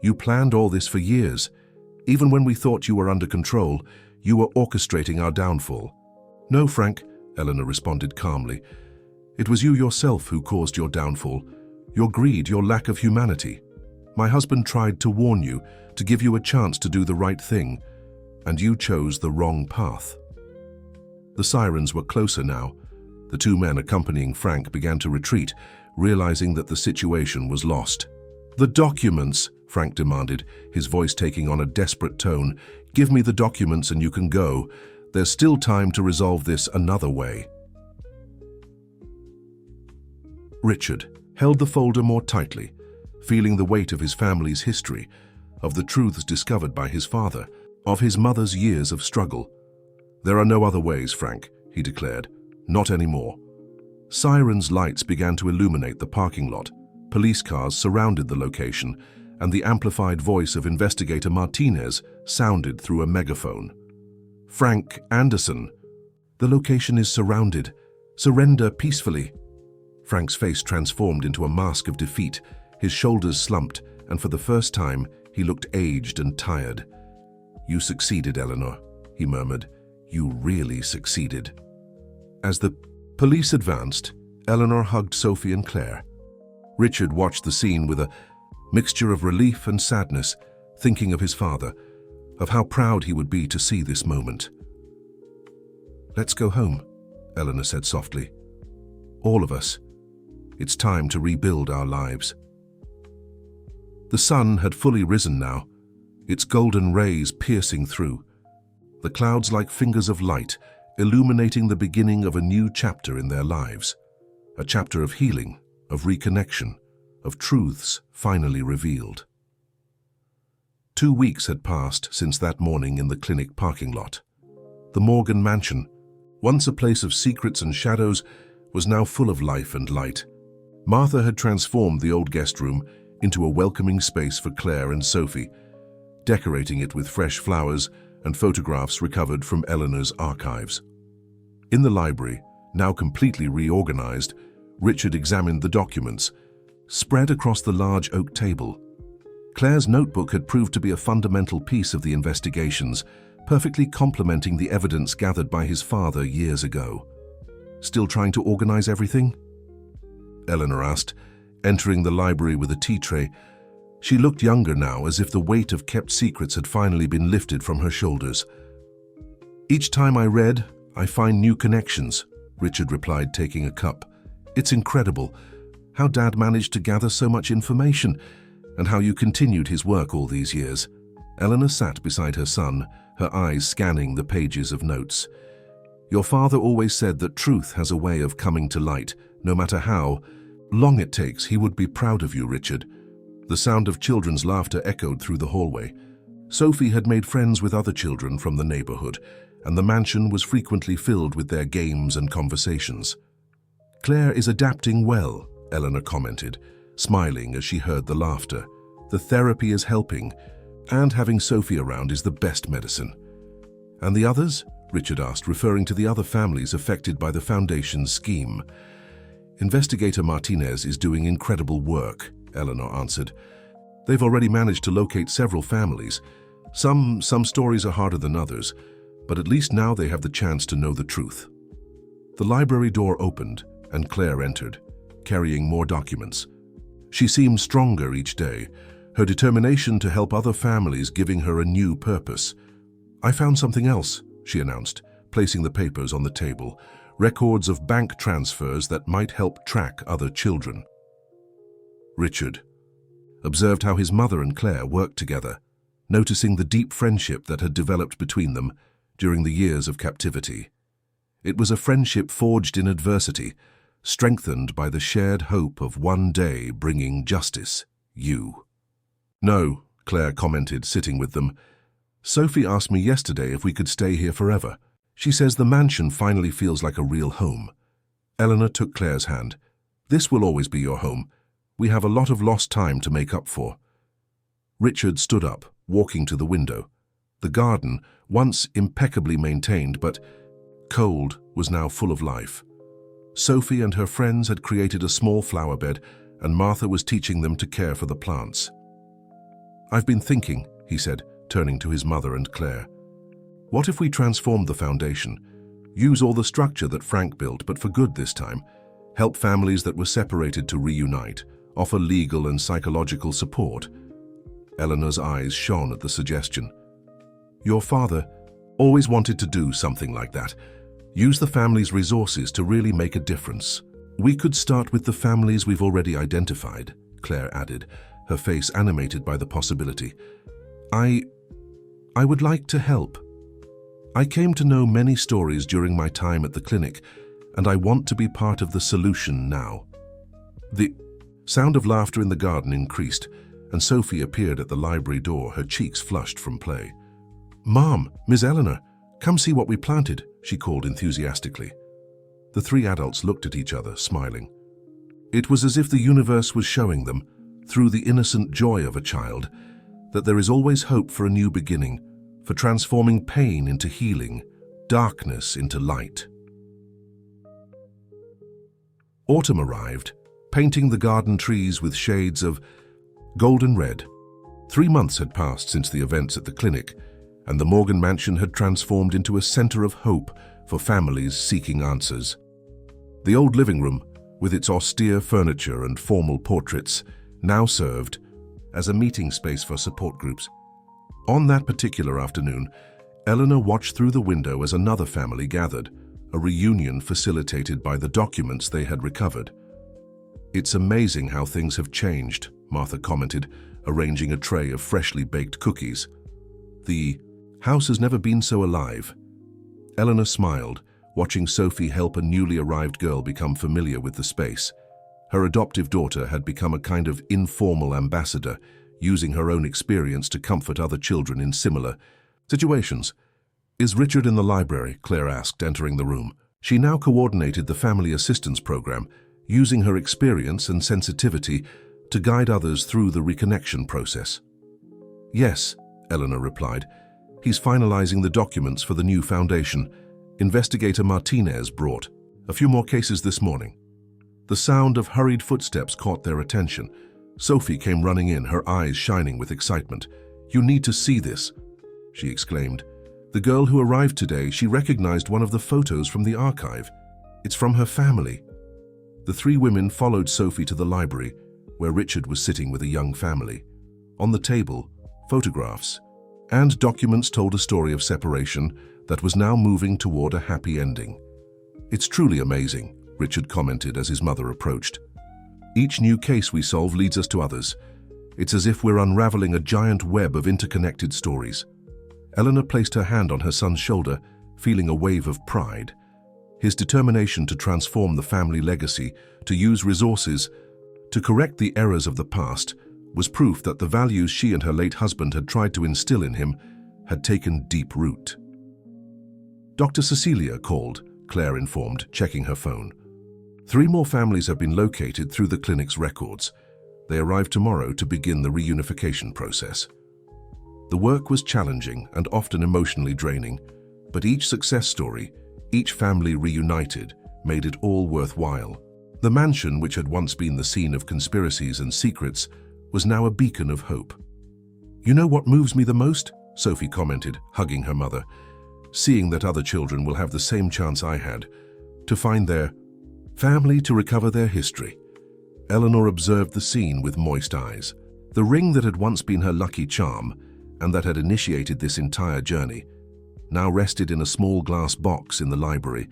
S1: "You planned all this for years. Even when we thought you were under control, you were orchestrating our downfall." "No, Frank," Eleanor responded calmly. "It was you yourself who caused your downfall. Your greed, your lack of humanity. My husband tried to warn you, to give you a chance to do the right thing, and you chose the wrong path." The sirens were closer now. The two men accompanying Frank began to retreat, realizing that the situation was lost. "The documents," Frank demanded, his voice taking on a desperate tone. "Give me the documents and you can go. There's still time to resolve this another way." Richard held the folder more tightly, feeling the weight of his family's history, of the truths discovered by his father, of his mother's years of struggle. "There are no other ways, Frank," he declared. "Not anymore." Sirens' lights began to illuminate the parking lot. Police cars surrounded the location, and the amplified voice of Investigator Martinez sounded through a megaphone. "Frank Anderson, the location is surrounded. Surrender peacefully." Frank's face transformed into a mask of defeat. His shoulders slumped, and for the first time, he looked aged and tired. "You succeeded, Eleanor," he murmured. "You really succeeded." As the police advanced, Eleanor hugged Sophie and Claire. Richard watched the scene with a mixture of relief and sadness, thinking of his father, of how proud he would be to see this moment. "Let's go home," Eleanor said softly. "All of us. It's time to rebuild our lives." The sun had fully risen now, its golden rays piercing through, the clouds like fingers of light, illuminating the beginning of a new chapter in their lives. A chapter of healing, of reconnection, of truths finally revealed. 2 weeks had passed since that morning in the clinic parking lot. The Morgan mansion, once a place of secrets and shadows, was now full of life and light. Martha had transformed the old guest room into a welcoming space for Claire and Sophie, decorating it with fresh flowers and photographs recovered from Eleanor's archives. In the library, now completely reorganized, Richard examined the documents, spread across the large oak table. Claire's notebook had proved to be a fundamental piece of the investigations, perfectly complementing the evidence gathered by his father years ago. "Still trying to organize everything?" Eleanor asked, entering the library with a tea tray. She looked younger now, as if the weight of kept secrets had finally been lifted from her shoulders. "Each time I read, I find new connections," Richard replied, taking a cup. "It's incredible how Dad managed to gather so much information, and how you continued his work all these years." Eleanor sat beside her son, her eyes scanning the pages of notes. "Your father always said that truth has a way of coming to light, no matter how long it takes. He would be proud of you, Richard." The sound of children's laughter echoed through the hallway. Sophie had made friends with other children from the neighborhood, and the mansion was frequently filled with their games and conversations. "Claire is adapting well," Eleanor commented, smiling as she heard the laughter. "The therapy is helping, and having Sophie around is the best medicine." "And the others?" Richard asked, referring to the other families affected by the Foundation's scheme. "Investigator Martinez is doing incredible work," Eleanor answered. "They've already managed to locate several families. Some stories are harder than others, but at least now they have the chance to know the truth." The library door opened, and Claire entered, carrying more documents. She seemed stronger each day, her determination to help other families giving her a new purpose. "I found something else," she announced, placing the papers on the table, records of bank transfers that might help track other children. Richard observed how his mother and Claire worked together, noticing the deep friendship that had developed between them during the years of captivity. It was a friendship forged in adversity, strengthened by the shared hope of one day bringing justice. "You." "No," Claire commented, sitting with them. "Sophie asked me yesterday if we could stay here forever. She says the mansion finally feels like a real home." Eleanor took Claire's hand. "This will always be your home. We have a lot of lost time to make up for." Richard stood up, walking to the window. The garden, once impeccably maintained but cold, was now full of life. Sophie and her friends had created a small flower bed, and Martha was teaching them to care for the plants. "I've been thinking," he said, turning to his mother and Claire. "What if we transformed the foundation? Use all the structure that Frank built, but for good this time. Help families that were separated to reunite. Offer legal and psychological support." Eleanor's eyes shone at the suggestion. "Your father always wanted to do something like that. Use the family's resources to really make a difference." "We could start with the families we've already identified," Claire added, her face animated by the possibility. I would like to help. I came to know many stories during my time at the clinic, and I want to be part of the solution now." The sound of laughter in the garden increased, and Sophie appeared at the library door, her cheeks flushed from play. "Mom, Miss Eleanor, come see what we planted," she called enthusiastically. The three adults looked at each other, smiling. It was as if the universe was showing them, through the innocent joy of a child, that there is always hope for a new beginning, for transforming pain into healing, darkness into light. Autumn arrived, painting the garden trees with shades of golden red. 3 months had passed since the events at the clinic, and the Morgan mansion had transformed into a center of hope for families seeking answers. The old living room, with its austere furniture and formal portraits, now served as a meeting space for support groups. On that particular afternoon, Eleanor watched through the window as another family gathered, a reunion facilitated by the documents they had recovered. "It's amazing how things have changed," Martha commented, arranging a tray of freshly baked cookies. "The house has never been so alive." Eleanor smiled, watching Sophie help a newly arrived girl become familiar with the space. Her adoptive daughter had become a kind of informal ambassador, using her own experience to comfort other children in similar situations. "Is Richard in the library?" Claire asked, entering the room. She now coordinated the family assistance program, using her experience and sensitivity to guide others through the reconnection process. "Yes," Eleanor replied. "He's finalizing the documents for the new foundation. Investigator Martinez brought a few more cases this morning." The sound of hurried footsteps caught their attention. Sophie came running in, her eyes shining with excitement. "You need to see this," she exclaimed. The girl who arrived today, she recognized one of the photos from the archive. It's from her family. The three women followed Sophie to the library, where Richard was sitting with a young family. On the table, photographs and documents told a story of separation that was now moving toward a happy ending. "It's truly amazing," Richard commented as his mother approached. "Each new case we solve leads us to others. It's as if we're unraveling a giant web of interconnected stories." Eleanor placed her hand on her son's shoulder, feeling a wave of pride. His determination to transform the family legacy, to use resources, to correct the errors of the past, was proof that the values she and her late husband had tried to instill in him had taken deep root. "Dr. Cecilia called," Claire informed, checking her phone. 3 more families have been located through the clinic's records. They arrive tomorrow to begin the reunification process. The work was challenging and often emotionally draining, but each success story, each family reunited, made it all worthwhile. The mansion, which had once been the scene of conspiracies and secrets, was now a beacon of hope. "You know what moves me the most?" Sophie commented, hugging her mother. "Seeing that other children will have the same chance I had, to find their family, to recover their history." Eleanor observed the scene with moist eyes. The ring that had once been her lucky charm, and that had initiated this entire journey, now rested in a small glass box in the library,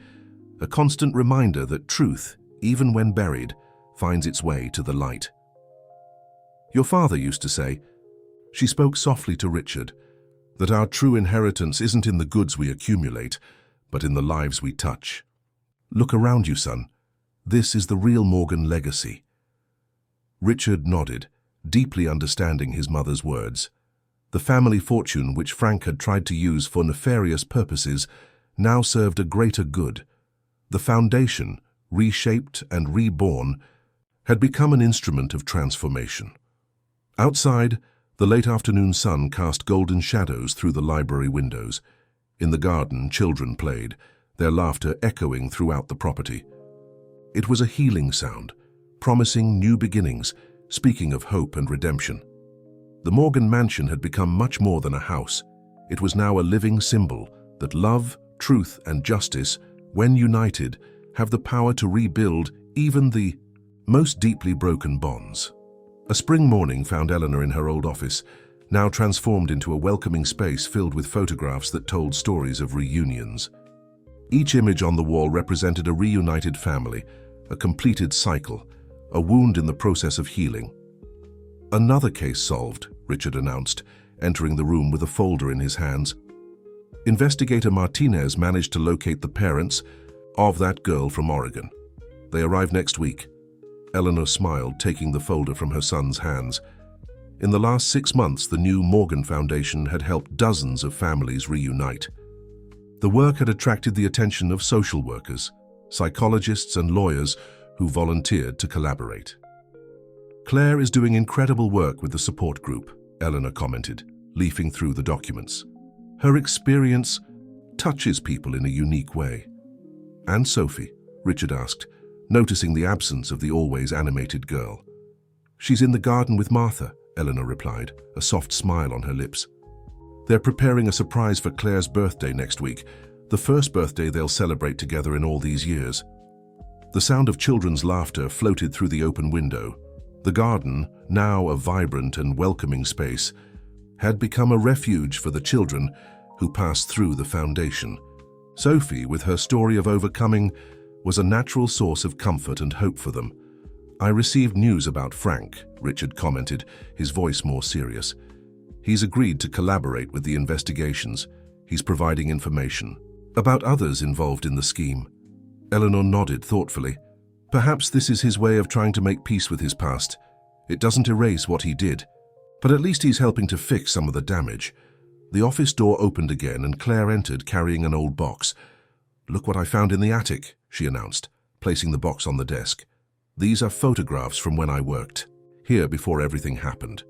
S1: a constant reminder that truth, even when buried, finds its way to the light. "Your father used to say," she spoke softly to Richard, "that our true inheritance isn't in the goods we accumulate, but in the lives we touch. Look around you, son. This is the real Morgan legacy." Richard nodded, deeply understanding his mother's words. The family fortune, which Frank had tried to use for nefarious purposes, now served a greater good. The foundation, reshaped and reborn, had become an instrument of transformation. Outside, the late afternoon sun cast golden shadows through the library windows. In the garden, children played, their laughter echoing throughout the property. It was a healing sound, promising new beginnings, speaking of hope and redemption. The Morgan mansion had become much more than a house. It was now a living symbol that love, truth, and justice, when united, have the power to rebuild even the most deeply broken bonds. A spring morning found Eleanor in her old office, now transformed into a welcoming space filled with photographs that told stories of reunions. Each image on the wall represented a reunited family, a completed cycle, a wound in the process of healing. "Another case solved," Richard announced, entering the room with a folder in his hands. "Investigator Martinez managed to locate the parents of that girl from Oregon. They arrive next week." Eleanor smiled, taking the folder from her son's hands. In the last 6 months, the new Morgan Foundation had helped dozens of families reunite. The work had attracted the attention of social workers, psychologists, and lawyers who volunteered to collaborate. "Claire is doing incredible work with the support group," Eleanor commented, leafing through the documents. "Her experience touches people in a unique way." "And Sophie?" Richard asked, noticing the absence of the always animated girl. "She's in the garden with Martha," Eleanor replied, a soft smile on her lips. "They're preparing a surprise for Claire's birthday next week, the first birthday they'll celebrate together in all these years." The sound of children's laughter floated through the open window. The garden, now a vibrant and welcoming space, had become a refuge for the children who passed through the foundation. Sophie, with her story of overcoming, was a natural source of comfort and hope for them. "I received news about Frank," Richard commented, his voice more serious. "He's agreed to collaborate with the investigations. He's providing information about others involved in the scheme." Eleanor nodded thoughtfully. "Perhaps this is his way of trying to make peace with his past. It doesn't erase what he did, but at least he's helping to fix some of the damage." The office door opened again and Claire entered carrying an old box. "Look what I found in the attic," she announced, placing the box on the desk. "These are photographs from when I worked here before everything happened."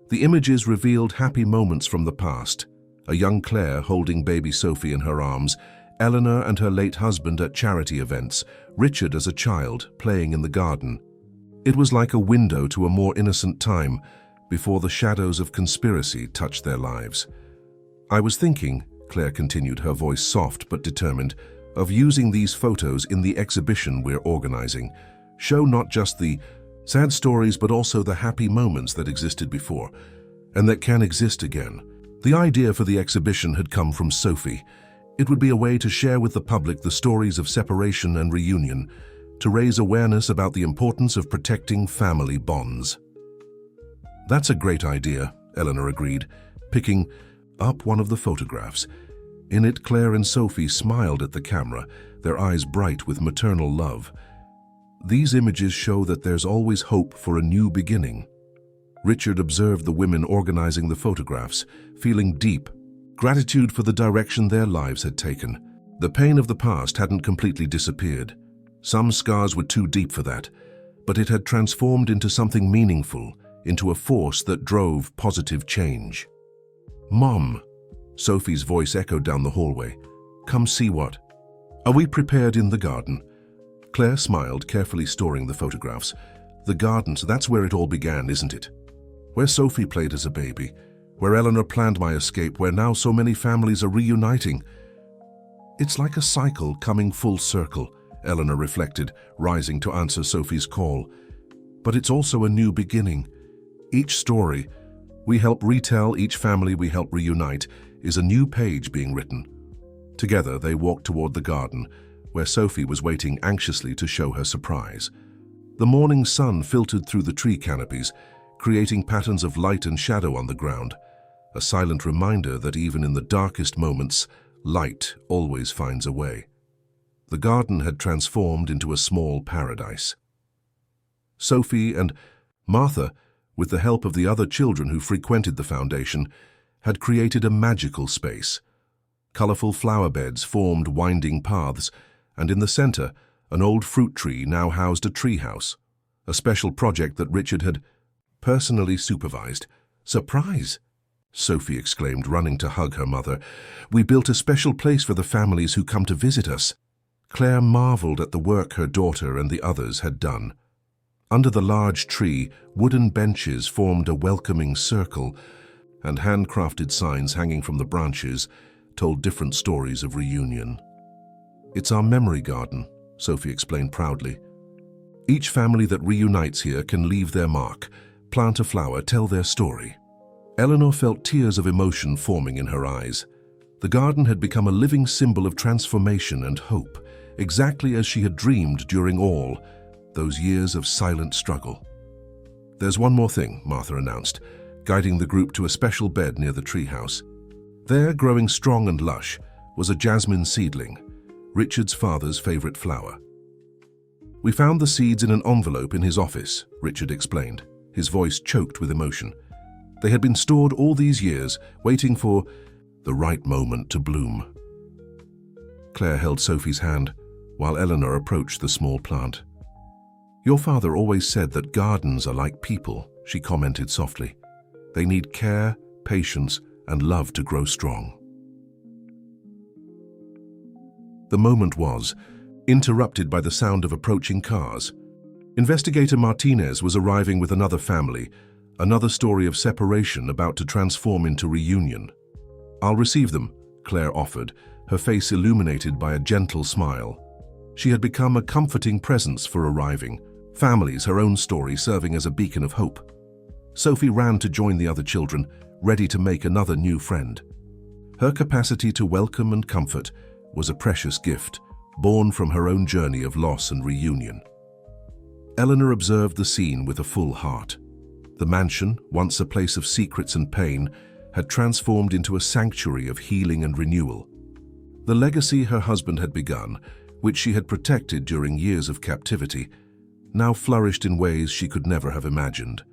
S1: The images revealed happy moments from the past. A young Claire holding baby Sophie in her arms, Eleanor and her late husband at charity events, Richard as a child playing in the garden. It was like a window to a more innocent time before the shadows of conspiracy touched their lives. "I was thinking," Claire continued, her voice soft but determined, "of using these photos in the exhibition we're organizing. Show not just the sad stories but also the happy moments that existed before, and that can exist again." The idea for the exhibition had come from Sophie. It would be a way to share with the public the stories of separation and reunion, to raise awareness about the importance of protecting family bonds. "That's a great idea," Eleanor agreed, picking up one of the photographs. In it, Claire and Sophie smiled at the camera, their eyes bright with maternal love. "These images show that there's always hope for a new beginning." Richard observed the women organizing the photographs, feeling deep gratitude for the direction their lives had taken. The pain of the past hadn't completely disappeared. Some scars were too deep for that, but it had transformed into something meaningful, into a force that drove positive change. "Mom," Sophie's voice echoed down the hallway. "Come see what? Are we prepared in the garden?" Claire smiled, carefully storing the photographs. "The garden, so that's where it all began, isn't it? Where Sophie played as a baby, where Eleanor planned my escape, where now so many families are reuniting." "It's like a cycle coming full circle," Eleanor reflected, rising to answer Sophie's call. "But it's also a new beginning. Each story we help retell, each family we help reunite, is a new page being written. Together they walked toward the garden, where Sophie was waiting anxiously to show her surprise. The morning sun filtered through the tree canopies, creating patterns of light and shadow on the ground, a silent reminder that even in the darkest moments, light always finds a way. The garden had transformed into a small paradise. Sophie and Martha, with the help of the other children who frequented the foundation, had created a magical space. Colorful flower beds formed winding paths, and in the center, an old fruit tree now housed a treehouse, a special project that Richard had personally supervised. "Surprise!" Sophie exclaimed, running to hug her mother. "We built a special place for the families who come to visit us." Claire marveled at the work her daughter and the others had done. Under the large tree, wooden benches formed a welcoming circle, and handcrafted signs hanging from the branches told different stories of reunion. "It's our memory garden," Sophie explained proudly. "Each family that reunites here can leave their mark, plant a flower, tell their story." Eleanor felt tears of emotion forming in her eyes. The garden had become a living symbol of transformation and hope, exactly as she had dreamed during all those years of silent struggle. "There's one more thing," Martha announced, guiding the group to a special bed near the treehouse. There, growing strong and lush, was a jasmine seedling, Richard's father's favorite flower. "We found the seeds in an envelope in his office," Richard explained, his voice choked with emotion. "They had been stored all these years, waiting for the right moment to bloom." Claire held Sophie's hand, while Eleanor approached the small plant. "Your father always said that gardens are like people," she commented softly. "They need care, patience, and love to grow strong." The moment was interrupted by the sound of approaching cars. Investigator Martinez was arriving with another family, another story of separation about to transform into reunion. "I'll receive them," Claire offered, her face illuminated by a gentle smile. She had become a comforting presence for arriving families, her own story serving as a beacon of hope. Sophie ran to join the other children, ready to make another new friend. Her capacity to welcome and comfort was a precious gift, born from her own journey of loss and reunion. Eleanor observed the scene with a full heart. The mansion, once a place of secrets and pain, had transformed into a sanctuary of healing and renewal. The legacy her husband had begun, which she had protected during years of captivity, now flourished in ways she could never have imagined.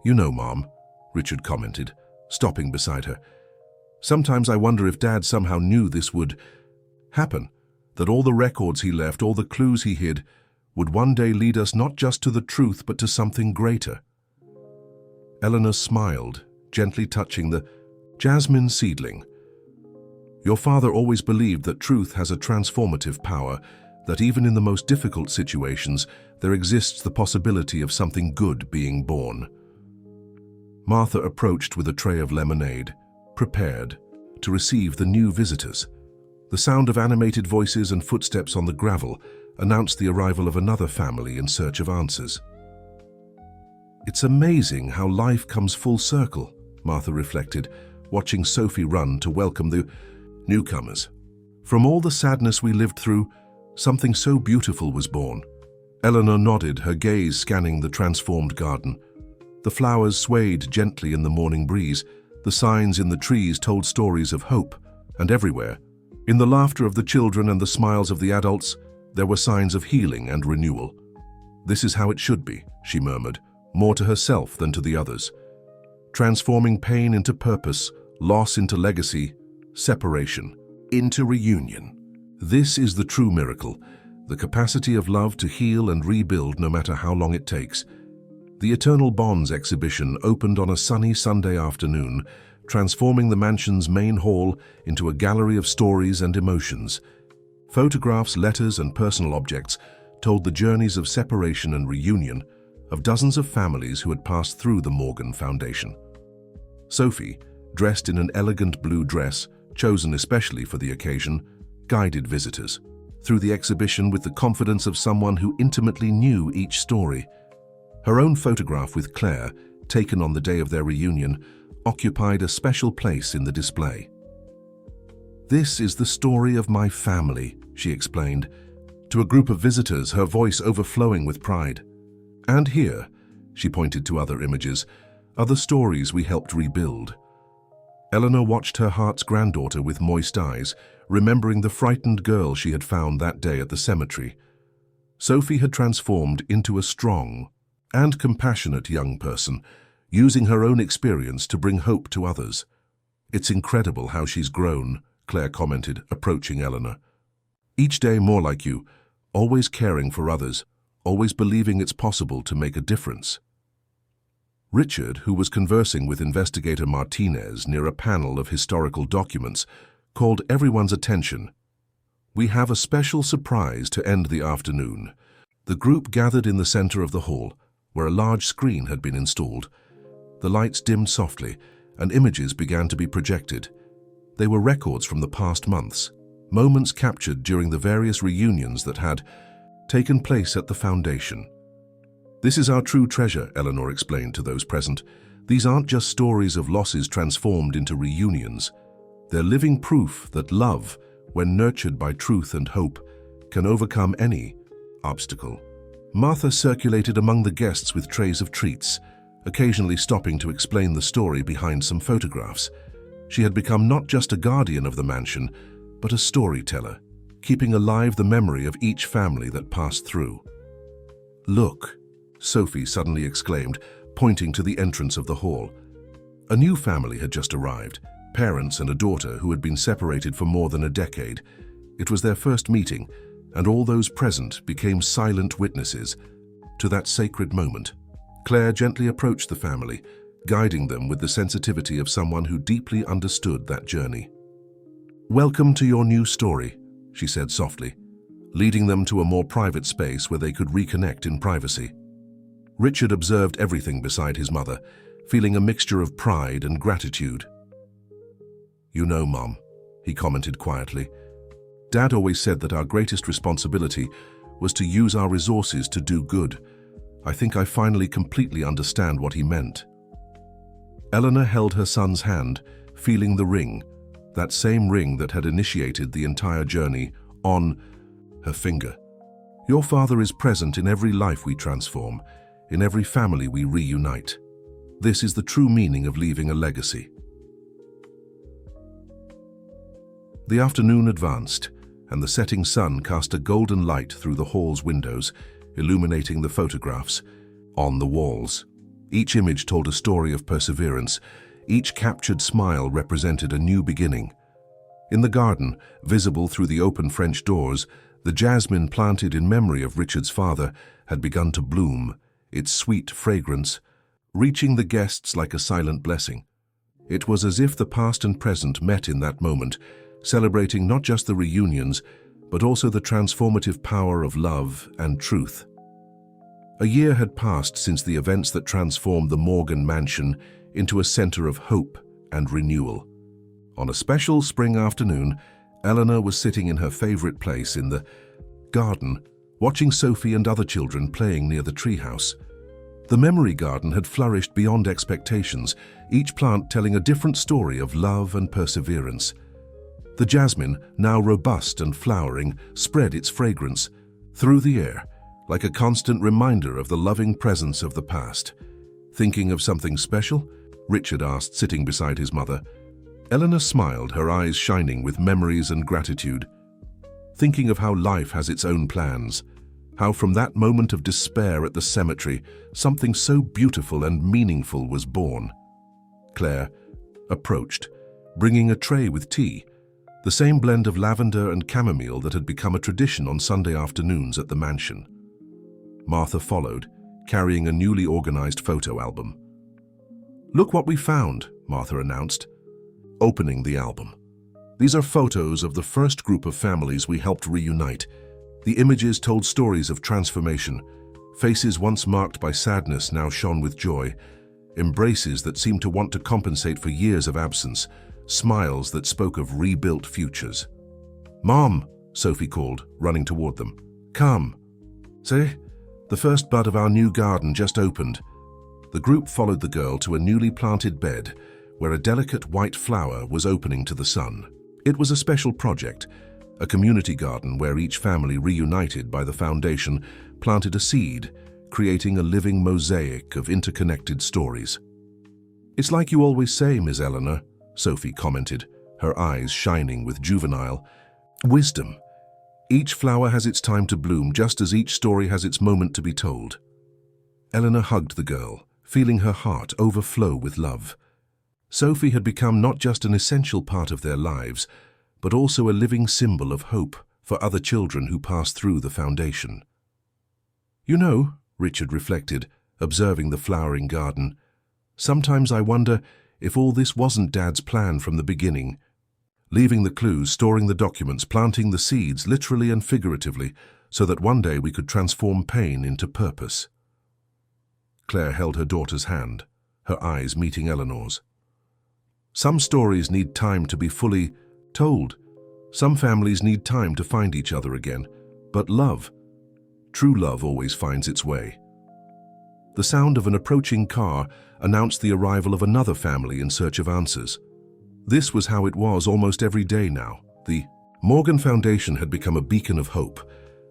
S1: "You know, Mom," Richard commented, stopping beside her, "sometimes I wonder if Dad somehow knew this would happen, that all the records he left, all the clues he hid, would one day lead us not just to the truth but to something greater." Eleanor smiled, gently touching the jasmine seedling. "Your father always believed that truth has a transformative power, that even in the most difficult situations, there exists the possibility of something good being born." Martha approached with a tray of lemonade, prepared to receive the new visitors. The sound of animated voices and footsteps on the gravel announced the arrival of another family in search of answers. "It's amazing how life comes full circle," Martha reflected, watching Sophie run to welcome the newcomers. "From all the sadness we lived through, something so beautiful was born." Eleanor nodded, her gaze scanning the transformed garden. The flowers swayed gently in the morning breeze, the signs in the trees told stories of hope, and everywhere, in the laughter of the children and the smiles of the adults, there were signs of healing and renewal. "This is how it should be," she murmured, more to herself than to the others. Transforming pain into purpose, loss into legacy, separation into reunion. This is the true miracle, the capacity of love to heal and rebuild no matter how long it takes. The Eternal Bonds exhibition opened on a sunny Sunday afternoon, transforming the mansion's main hall into a gallery of stories and emotions. Photographs, letters, and personal objects told the journeys of separation and reunion of dozens of families who had passed through the Morgan Foundation. Sophie, dressed in an elegant blue dress, chosen especially for the occasion, guided visitors through the exhibition with the confidence of someone who intimately knew each story. Her own photograph with Claire, taken on the day of their reunion, occupied a special place in the display. "This is the story of my family," she explained, to a group of visitors, her voice overflowing with pride. "And here," she pointed to other images, "are the stories we helped rebuild." Eleanor watched her heart's granddaughter with moist eyes, remembering the frightened girl she had found that day at the cemetery. Sophie had transformed into a strong and compassionate young person, using her own experience to bring hope to others. "It's incredible how she's grown," Claire commented, approaching Eleanor. "Each day more like you, always caring for others, always believing it's possible to make a difference." Richard, who was conversing with investigator Martinez near a panel of historical documents, called everyone's attention. "We have a special surprise to end the afternoon." The group gathered in the center of the hall, where a large screen had been installed. The lights dimmed softly, and images began to be projected. They were records from the past months, moments captured during the various reunions that had taken place at the foundation. "This is our true treasure," Eleanor explained to those present. "These aren't just stories of losses transformed into reunions. They're living proof that love, when nurtured by truth and hope, can overcome any obstacle." Martha circulated among the guests with trays of treats, occasionally stopping to explain the story behind some photographs. She had become not just a guardian of the mansion, but a storyteller, keeping alive the memory of each family that passed through. "Look," Sophie suddenly exclaimed, pointing to the entrance of the hall. A new family had just arrived, parents and a daughter who had been separated for more than a decade. It was their first meeting, and all those present became silent witnesses to that sacred moment. Claire gently approached the family, guiding them with the sensitivity of someone who deeply understood that journey. "Welcome to your new story," she said softly, leading them to a more private space where they could reconnect in privacy. Richard observed everything beside his mother, feeling a mixture of pride and gratitude. "You know, Mom," he commented quietly, "Dad always said that our greatest responsibility was to use our resources to do good. I think I finally completely understand what he meant." Eleanor held her son's hand, feeling the ring, that same ring that had initiated the entire journey, on her finger. "Your father is present in every life we transform, in every family we reunite. This is the true meaning of leaving a legacy." The afternoon advanced, and the setting sun cast a golden light through the hall's windows, illuminating the photographs on the walls. Each image told a story of perseverance. Each captured smile represented a new beginning. In the garden, visible through the open French doors, the jasmine planted in memory of Richard's father had begun to bloom, its sweet fragrance reaching the guests like a silent blessing. It was as if the past and present met in that moment, celebrating not just the reunions, but also the transformative power of love and truth. A year had passed since the events that transformed the Morgan mansion into a center of hope and renewal. On a special spring afternoon, Eleanor was sitting in her favorite place in the garden, watching Sophie and other children playing near the treehouse. The memory garden had flourished beyond expectations, each plant telling a different story of love and perseverance. The jasmine, now robust and flowering, spread its fragrance through the air, like a constant reminder of the loving presence of the past. "Thinking of something special?" Richard asked, sitting beside his mother. Eleanor smiled, her eyes shining with memories and gratitude. "Thinking of how life has its own plans, how from that moment of despair at the cemetery, something so beautiful and meaningful was born." Claire approached, bringing a tray with tea, the same blend of lavender and chamomile that had become a tradition on Sunday afternoons at the mansion. Martha followed, carrying a newly organized photo album. "Look what we found," Martha announced, opening the album. "These are photos of the first group of families we helped reunite. The images told stories of transformation. Faces once marked by sadness now shone with joy. Embraces that seemed to want to compensate for years of absence. Smiles that spoke of rebuilt futures." "Mom," Sophie called, running toward them. "Come. See? The first bud of our new garden just opened. The group followed the girl to a newly planted bed where a delicate white flower was opening to the sun. It was a special project, a community garden where each family, reunited by the foundation, planted a seed, creating a living mosaic of interconnected stories. "It's like you always say, Miss Eleanor," Sophie commented, her eyes shining with juvenile wisdom. "Each flower has its time to bloom, just as each story has its moment to be told." Eleanor hugged the girl, feeling her heart overflow with love. Sophie had become not just an essential part of their lives, but also a living symbol of hope for other children who pass through the foundation. "You know," Richard reflected, observing the flowering garden, "sometimes I wonder if all this wasn't Dad's plan from the beginning. Leaving the clues, storing the documents, planting the seeds, literally and figuratively, so that one day we could transform pain into purpose." Claire held her daughter's hand, her eyes meeting Eleanor's. "Some stories need time to be fully told. Some families need time to find each other again. But love, true love, always finds its way." The sound of an approaching car announced the arrival of another family in search of answers. This was how it was almost every day now. The Morgan Foundation had become a beacon of hope,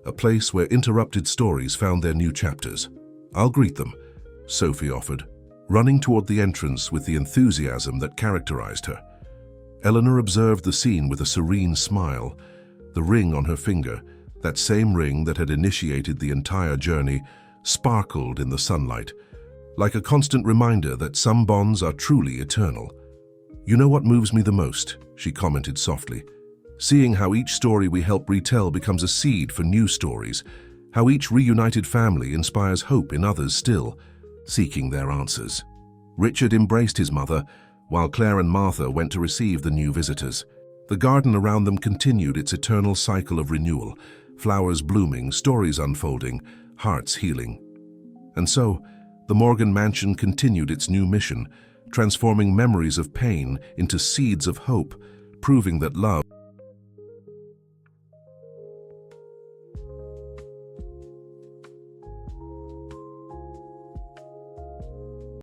S1: a place where interrupted stories found their new chapters. "I'll greet them," Sophie offered, running toward the entrance with the enthusiasm that characterized her. Eleanor observed the scene with a serene smile. The ring on her finger, that same ring that had initiated the entire journey, sparkled in the sunlight, like a constant reminder that some bonds are truly eternal. "You know what moves me the most," she commented softly. "Seeing how each story we help retell becomes a seed for new stories, how each reunited family inspires hope in others still seeking their answers." Richard embraced his mother, while Claire and Martha went to receive the new visitors. The garden around them continued its eternal cycle of renewal, flowers blooming, stories unfolding, hearts healing. And so, the Morgan Mansion continued its new mission, transforming memories of pain into seeds of hope, proving that love